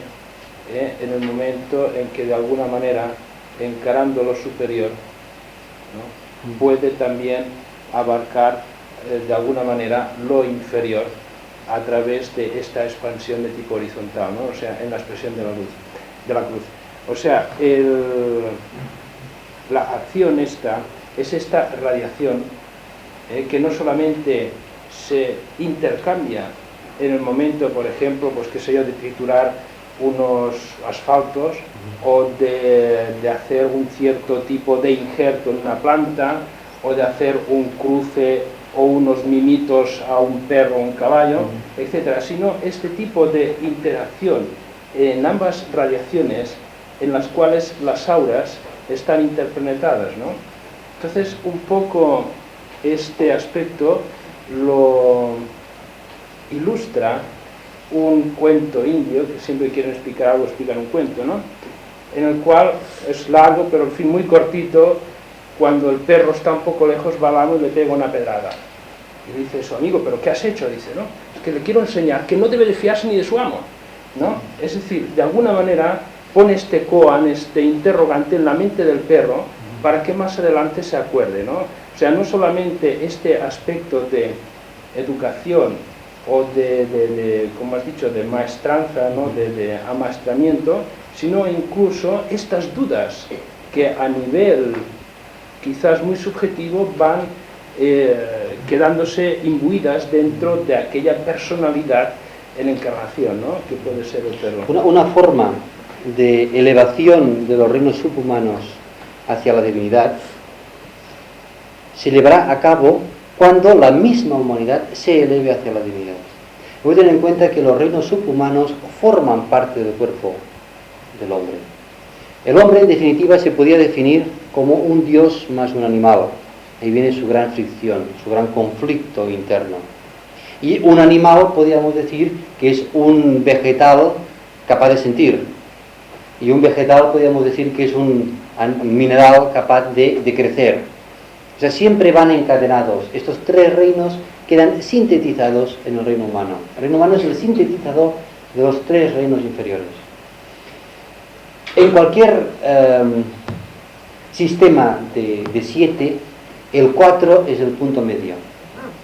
en el momento en que de alguna manera, encarando lo superior, ¿no?, puede también abarcar de alguna manera lo inferior a través de esta expansión de tipo horizontal, ¿no? O sea, en la expresión de la luz, de la cruz. O sea, la acción esta es esta radiación que no solamente se intercambia en el momento, por ejemplo, pues qué sé yo, de triturar unos asfaltos o de hacer un cierto tipo de injerto en una planta, o de hacer un cruce o unos mimitos a un perro o un caballo, etcétera, sino este tipo de interacción en ambas radiaciones en las cuales las auras están interpenetradas, ¿no? Entonces, un poco este aspecto lo ilustra un cuento indio, que siempre quieren explicar algo, explican un cuento, ¿no?, en el cual es largo, pero en fin muy cortito. Cuando el perro está un poco lejos, va al amo y le pega una pedrada. Y dice su amigo, ¿pero qué has hecho? Dice, no, es que le quiero enseñar que no debe de fiarse ni de su amo, ¿no? Es decir, de alguna manera pone este koan, este interrogante en la mente del perro para que más adelante se acuerde, ¿no? O sea, no solamente este aspecto de educación o como has dicho, de maestranza, ¿no?, de amaestramiento, sino incluso estas dudas que a nivel quizás muy subjetivo van quedándose imbuidas dentro de aquella personalidad en encarnación, ¿no?, que puede ser el perro. Una forma de elevación de los reinos subhumanos hacia la divinidad se llevará a cabo cuando la misma humanidad se eleve hacia la divinidad. Voy a tener en cuenta que los reinos subhumanos forman parte del cuerpo del hombre. El hombre, en definitiva, se podía definir como un dios más un animal. Ahí viene su gran fricción, su gran conflicto interno. Y un animal, podríamos decir, que es un vegetal capaz de sentir. Y un vegetal, podríamos decir, que es un mineral capaz de crecer. O sea, siempre van encadenados. Estos tres reinos quedan sintetizados en el reino humano. El reino humano es el sintetizador de los tres reinos inferiores. En cualquier sistema de 7, el 4 es el punto medio.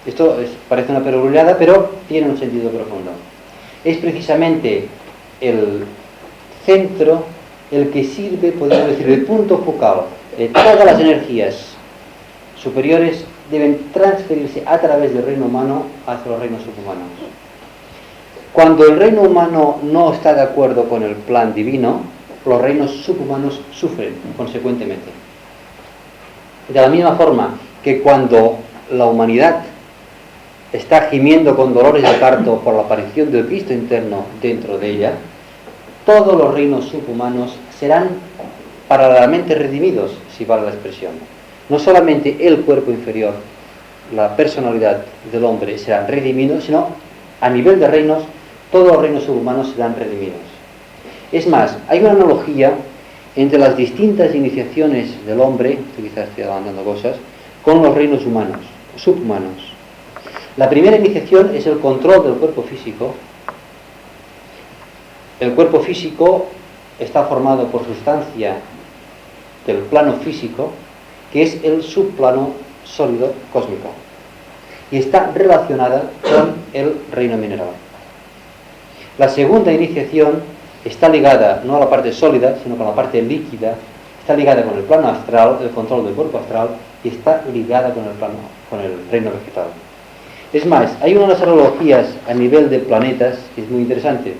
Esto parece una perogrullada, pero tiene un sentido profundo. Es precisamente el centro el que sirve, podemos decir, el punto focal de todas las energías superiores deben transferirse a través del reino humano hacia los reinos subhumanos. Cuando el reino humano no está de acuerdo con el plan divino, los reinos subhumanos sufren consecuentemente. De la misma forma que cuando la humanidad está gimiendo con dolores de parto por la aparición del Cristo interno dentro de ella, todos los reinos subhumanos serán paralelamente redimidos, si vale la expresión. No solamente el cuerpo inferior, la personalidad del hombre serán redimidos, sino a nivel de reinos, todos los reinos subhumanos serán redimidos. Es más, hay una analogía entre las distintas iniciaciones del hombre, quizás estoy adelantando cosas, con los reinos humanos, subhumanos. La primera iniciación es el control del cuerpo físico. El cuerpo físico está formado por sustancia del plano físico, que es el subplano sólido cósmico, y está relacionada con el reino mineral. La segunda iniciación está ligada no a la parte sólida, sino con la parte líquida, está ligada con el plano astral, el control del cuerpo astral, y está ligada con el reino vegetal. Es más, hay unas analogías a nivel de planetas que es muy interesante.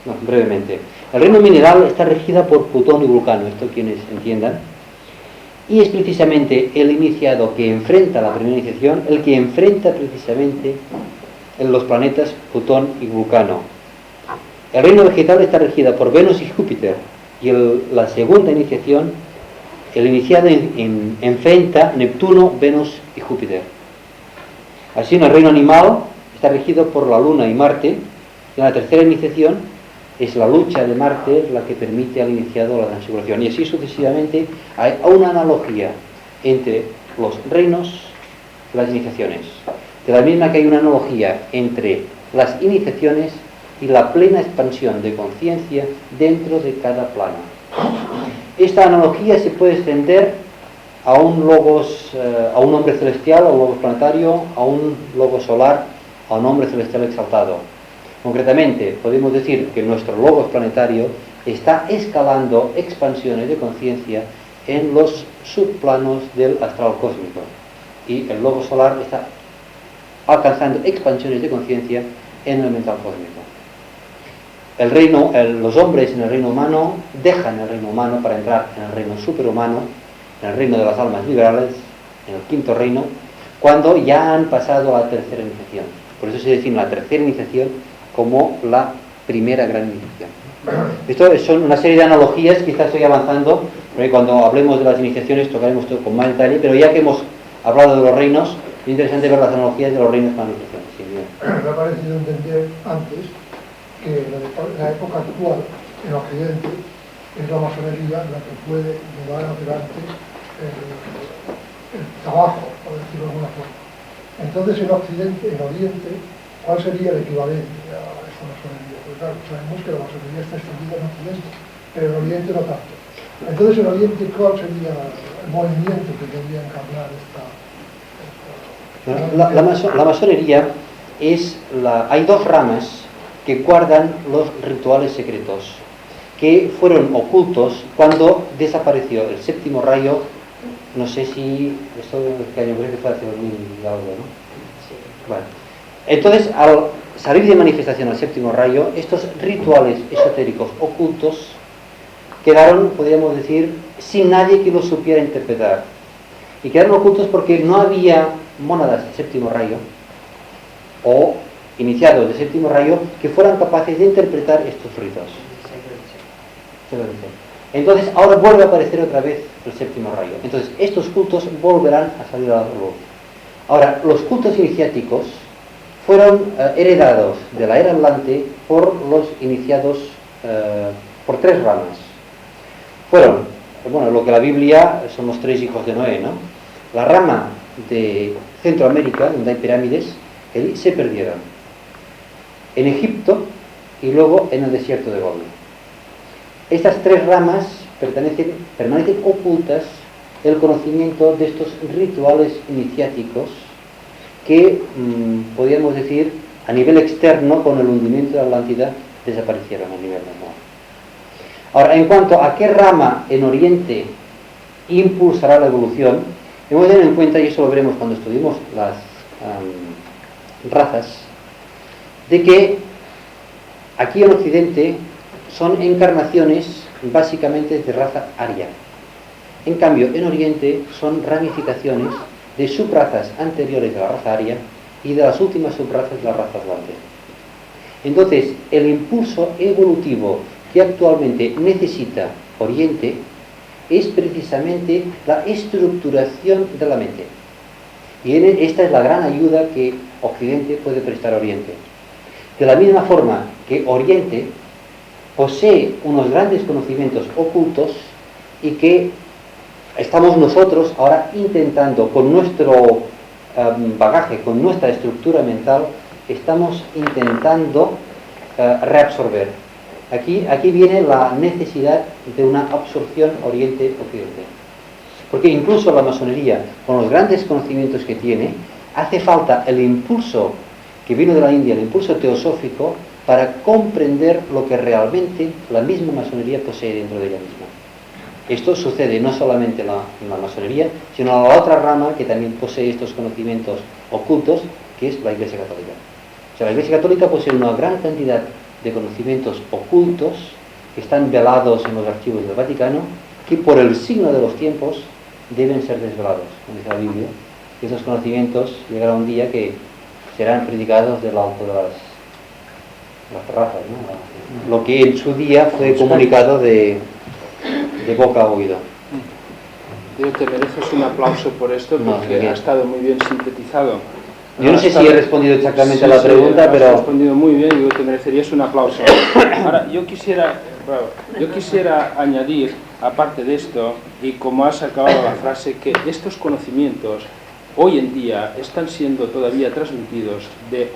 No, brevemente. El reino mineral está regida por Plutón y Vulcano, esto quienes entiendan, y es precisamente el iniciado que enfrenta la primera iniciación, el que enfrenta precisamente en los planetas Plutón y Vulcano. El reino vegetal está regido por Venus y Júpiter, y la segunda iniciación, el iniciado enfrenta Neptuno, Venus y Júpiter. Así, en el reino animal está regido por la Luna y Marte, y en la tercera iniciación es la lucha de Marte la que permite al iniciado la transfiguración. Y así sucesivamente hay una analogía entre los reinos y las iniciaciones. De la misma que hay una analogía entre las iniciaciones y la plena expansión de conciencia dentro de cada plano. Esta analogía se puede extender a un logos, a un hombre celestial, a un logos planetario, a un logos solar, a un hombre celestial exaltado. Concretamente, podemos decir que nuestro logos planetario está escalando expansiones de conciencia en los subplanos del astral cósmico, y el logos solar está alcanzando expansiones de conciencia en el mental cósmico. Los hombres en el reino humano dejan el reino humano para entrar en el reino superhumano, en el reino de las almas liberales, en el quinto reino, cuando ya han pasado a la tercera iniciación. Por eso se define la tercera iniciación como la primera gran iniciación. Esto son una serie de analogías, quizás estoy avanzando, porque cuando hablemos de las iniciaciones tocaremos todo con más detalle, pero ya que hemos hablado de los reinos, es interesante ver las analogías de los reinos con la iniciación. Sí, me ha parecido entender antes que la época actual en Occidente es la masonería la que puede llevar adelante el trabajo, por decirlo de alguna forma. Entonces en Occidente, en Oriente, ¿cuál sería el equivalente a esta masonería? Porque claro, sabemos que la masonería está extendida en Occidente, pero en Oriente no tanto. Entonces en Oriente, ¿cuál sería el movimiento que debería encarnar esta? La masonería hay dos ramas que guardan los rituales secretos, que fueron ocultos cuando desapareció el séptimo rayo. No sé si esto que año creo que fue hace 2000 y algo, ¿no? Sí. Bueno, entonces al salir de manifestación al séptimo rayo, estos rituales esotéricos ocultos quedaron, podríamos decir, sin nadie que los supiera interpretar, y quedaron ocultos porque no había mónadas del séptimo rayo o iniciados del séptimo rayo que fueran capaces de interpretar estos ritos. Entonces ahora vuelve a aparecer otra vez el séptimo rayo. Entonces estos cultos volverán a salir a la luz. Ahora, los cultos iniciáticos fueron heredados de la era Atlante por los iniciados por tres ramas. Fueron, lo que la Biblia son los tres hijos de Noé, ¿no? La rama de Centroamérica, donde hay pirámides, se perdieron. En Egipto y luego en el desierto de Gobi. Estas tres ramas permanecen ocultas el conocimiento de estos rituales iniciáticos que, podríamos decir, a nivel externo, con el hundimiento de la Atlántida, desaparecieron a nivel normal. Ahora, en cuanto a qué rama en Oriente impulsará la evolución, hemos de tener en cuenta, y eso lo veremos cuando estudiemos las razas, de que aquí en Occidente son encarnaciones básicamente de raza aria. En cambio, en Oriente son ramificaciones de subrazas anteriores de la raza aria y de las últimas subrazas de la raza atlante. Entonces, el impulso evolutivo que actualmente necesita Oriente es precisamente la estructuración de la mente. Y esta es la gran ayuda que Occidente puede prestar a Oriente. De la misma forma que Oriente posee unos grandes conocimientos ocultos y que estamos nosotros ahora intentando, con nuestro bagaje, con nuestra estructura mental, estamos intentando reabsorber. Aquí viene la necesidad de una absorción Oriente-Occidente. Porque incluso la masonería, con los grandes conocimientos que tiene, hace falta el impulso que vino de la India, el impulso teosófico, para comprender lo que realmente la misma masonería posee dentro de ella misma. Esto sucede no solamente en la masonería, sino en la otra rama que también posee estos conocimientos ocultos, que es la Iglesia Católica. O sea, la Iglesia Católica posee una gran cantidad de conocimientos ocultos que están velados en los archivos del Vaticano, que por el signo de los tiempos deben ser desvelados, como dice la Biblia. Y esos conocimientos llegará un día que serán predicados del alto las terrazas, ¿no? Lo que en su día fue comunicado de boca a oído. Yo te mereces un aplauso por esto porque ha estado muy bien sintetizado. Yo no sé si he respondido exactamente a la pregunta, pero... Has respondido muy bien y te merecerías un aplauso. Ahora, yo quisiera añadir, aparte de esto, y como has acabado la frase, que estos conocimientos hoy en día están siendo todavía transmitidos de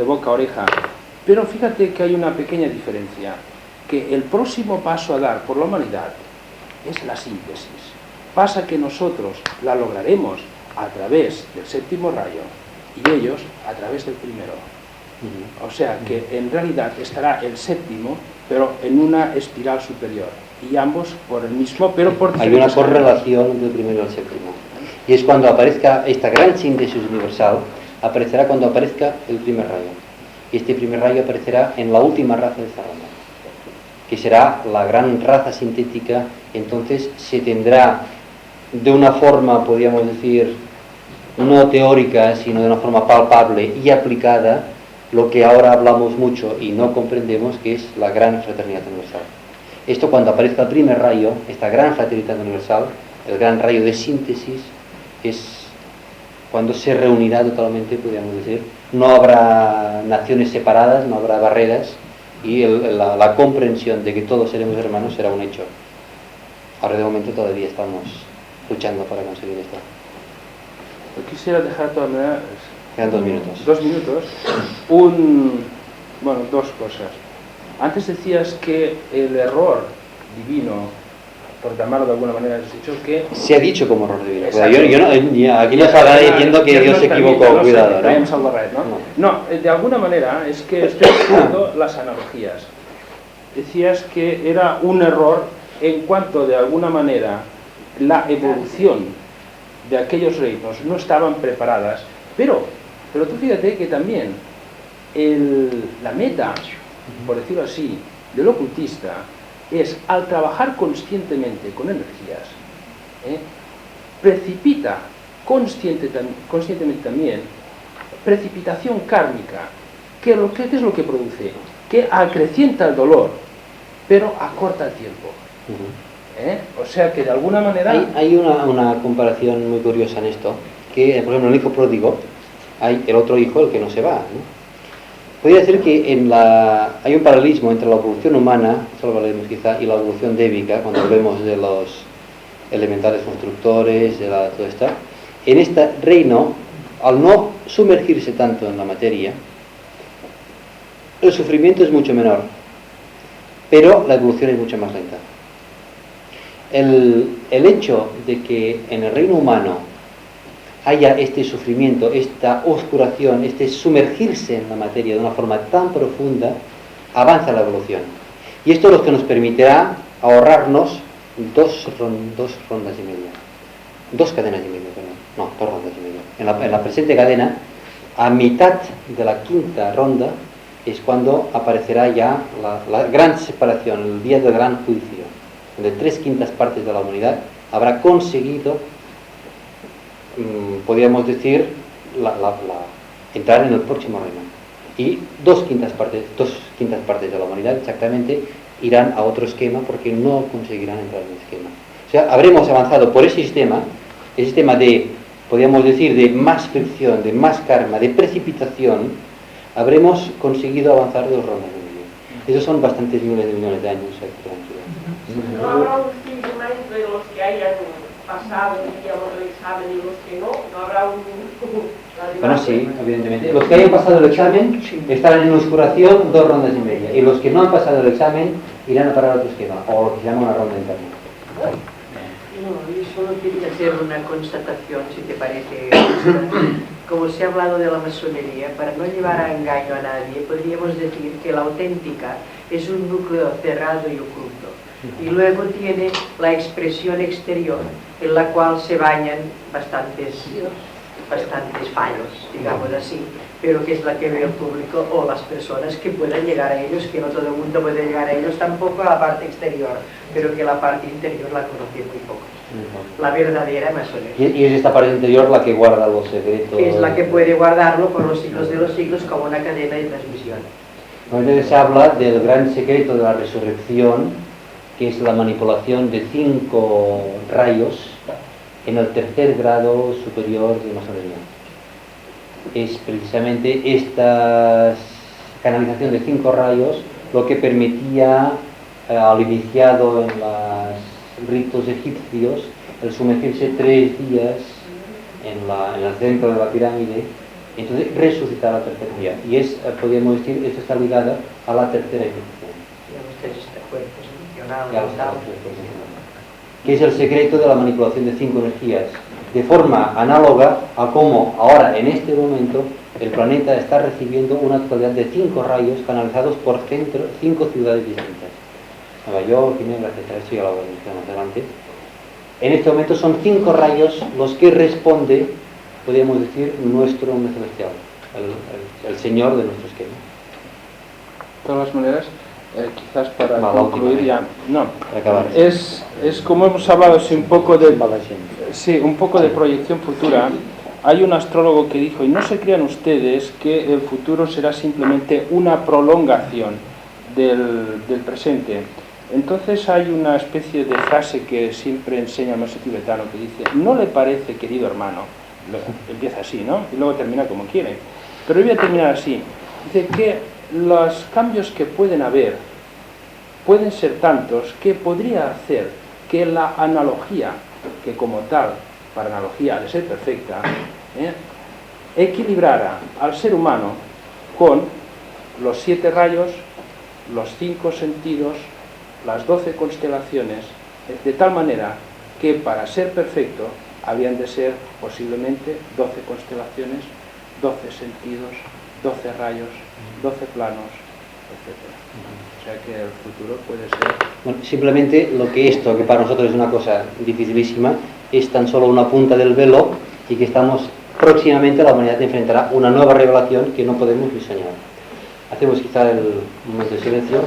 boca a oreja. Pero fíjate que hay una pequeña diferencia, que el próximo paso a dar por la humanidad es la síntesis. Pasa que nosotros la lograremos a través del séptimo rayo y ellos a través del primero. O sea que en realidad estará el séptimo, pero en una espiral superior, y ambos por el mismo, pero por hay una correlación del primero al séptimo. Y es cuando aparezca esta gran síntesis universal, aparecerá cuando aparezca el primer rayo. Y este primer rayo aparecerá en la última raza de esta ronda, que será la gran raza sintética. Entonces se tendrá de una forma, podríamos decir, no teórica, sino de una forma palpable y aplicada, lo que ahora hablamos mucho y no comprendemos, que es la gran fraternidad universal. Esto, cuando aparezca el primer rayo, esta gran fraternidad universal, el gran rayo de síntesis, es cuando se reunirá totalmente, podríamos decir. No habrá naciones separadas, no habrá barreras, y la comprensión de que todos seremos hermanos será un hecho. Ahora de momento todavía estamos luchando para conseguir esto. Yo quisiera dejar de todas maneras... Quedan 2 minutos. 2 minutos. Dos cosas. Antes decías que el error divino, por llamarlo de alguna manera, has dicho que... Se ha dicho como error divino. Aquí no se habla diciendo que Dios se equivocó, cuidado, ¿no? De alguna manera es que estoy usando las analogías. Decías que era un error en cuanto, de alguna manera, la evolución de aquellos reinos no estaban preparadas, pero tú fíjate que también la meta, por decirlo así, del ocultista es, al trabajar conscientemente con energías, precipita conscientemente también precipitación kármica. ¿Qué es lo que produce? Que acrecienta el dolor, pero acorta el tiempo. O sea que de alguna manera... Hay una comparación muy curiosa en esto, que por ejemplo en el hijo pródigo hay el otro hijo, el que no se va, ¿no? Podría decir que hay un paralelismo entre la evolución humana, eso lo hablaremos quizá, y la evolución débica, cuando hablemos de los elementales constructores, todo esto. En este reino, al no sumergirse tanto en la materia, el sufrimiento es mucho menor, pero la evolución es mucho más lenta. El hecho de que en el reino humano haya este sufrimiento, esta oscuración, este sumergirse en la materia de una forma tan profunda, avanza la evolución. Y esto es lo que nos permitirá ahorrarnos 2 rondas y media. 2 cadenas y media, perdón. No, 2 rondas y media. En la presente cadena, a mitad de la 5ª ronda, es cuando aparecerá ya la gran separación, el día del gran juicio, donde 3/5 partes de la humanidad habrá conseguido, podríamos decir, entrar en el próximo reino. Y 2/5 partes de la humanidad exactamente irán a otro esquema, porque no conseguirán entrar en el esquema. O sea, habremos avanzado por ese sistema, el sistema de, podríamos decir, de más fricción, de más karma, de precipitación. Habremos conseguido avanzar 2 rondas de medio. Esos son bastantes miles de millones de años. No habrá un sistema entre los que hayan pasado, digamos, el examen y los que no habrá un... Bueno, sí, evidentemente. Los que hayan pasado el examen estarán en oscuración 2 rondas y media. Y los que no han pasado el examen irán a parar a otro esquema, o lo que se llama una ronda interna. No, yo solo quería hacer una constatación, si te parece. Como se ha hablado de la masonería, para no llevar a engaño a nadie, podríamos decir que la auténtica es un núcleo cerrado y oculto. Y luego tiene la expresión exterior, en la cual se bañan bastantes fallos, digamos así, pero que es la que ve el público o las personas que puedan llegar a ellos, que no todo el mundo puede llegar a ellos, tampoco a la parte exterior, pero que la parte interior la conocen muy pocos. La verdadera masonería. Y es esta parte interior la que guarda los secretos. Es la que puede guardarlo por los siglos de los siglos como una cadena de transmisión. Entonces se habla del gran secreto de la resurrección, que es la manipulación de 5 rayos en el tercer grado superior de masonería. Es precisamente esta canalización de 5 rayos lo que permitía al iniciado en los ritos egipcios el sumergirse 3 días en el centro de la pirámide, y entonces resucitar al tercer día. Y es, podríamos decir, esto está ligado a la tercera ejecución. Que es el secreto de la manipulación de 5 energías, de forma análoga a cómo ahora, en este momento, el planeta está recibiendo una actualidad de 5 rayos canalizados por 5 ciudades distintas. Nueva York, Ginebra, etc. Esto ya lo veremos más adelante. En este momento son 5 rayos los que responde, podríamos decir, nuestro celestial, el Señor de nuestro esquema. De todas maneras, quizás para concluir ya, no, acabar. Es como hemos hablado así un poco de proyección futura. Hay un astrólogo que dijo, y no se crean ustedes que el futuro será simplemente una prolongación del presente. Entonces hay una especie de frase que siempre enseña el maestro tibetano que dice, no le parece, querido hermano, empieza así, ¿no? Y luego termina como quiere. Pero yo voy a terminar así. Dice que los cambios que pueden haber pueden ser tantos que podría hacer que la analogía, que como tal, para analogía ha de ser perfecta, equilibrara al ser humano con los 7 rayos, los 5 sentidos, las 12 constelaciones, de tal manera que para ser perfecto habían de ser posiblemente 12 constelaciones, 12 sentidos, 12 rayos, 12 planos, etc. O sea que el futuro puede ser... Bueno, simplemente lo que esto, que para nosotros es una cosa dificilísima, es tan solo una punta del velo, y que estamos próximamente, la humanidad enfrentará una nueva revelación que no podemos ni soñar. Hacemos quizá el momento de silencio.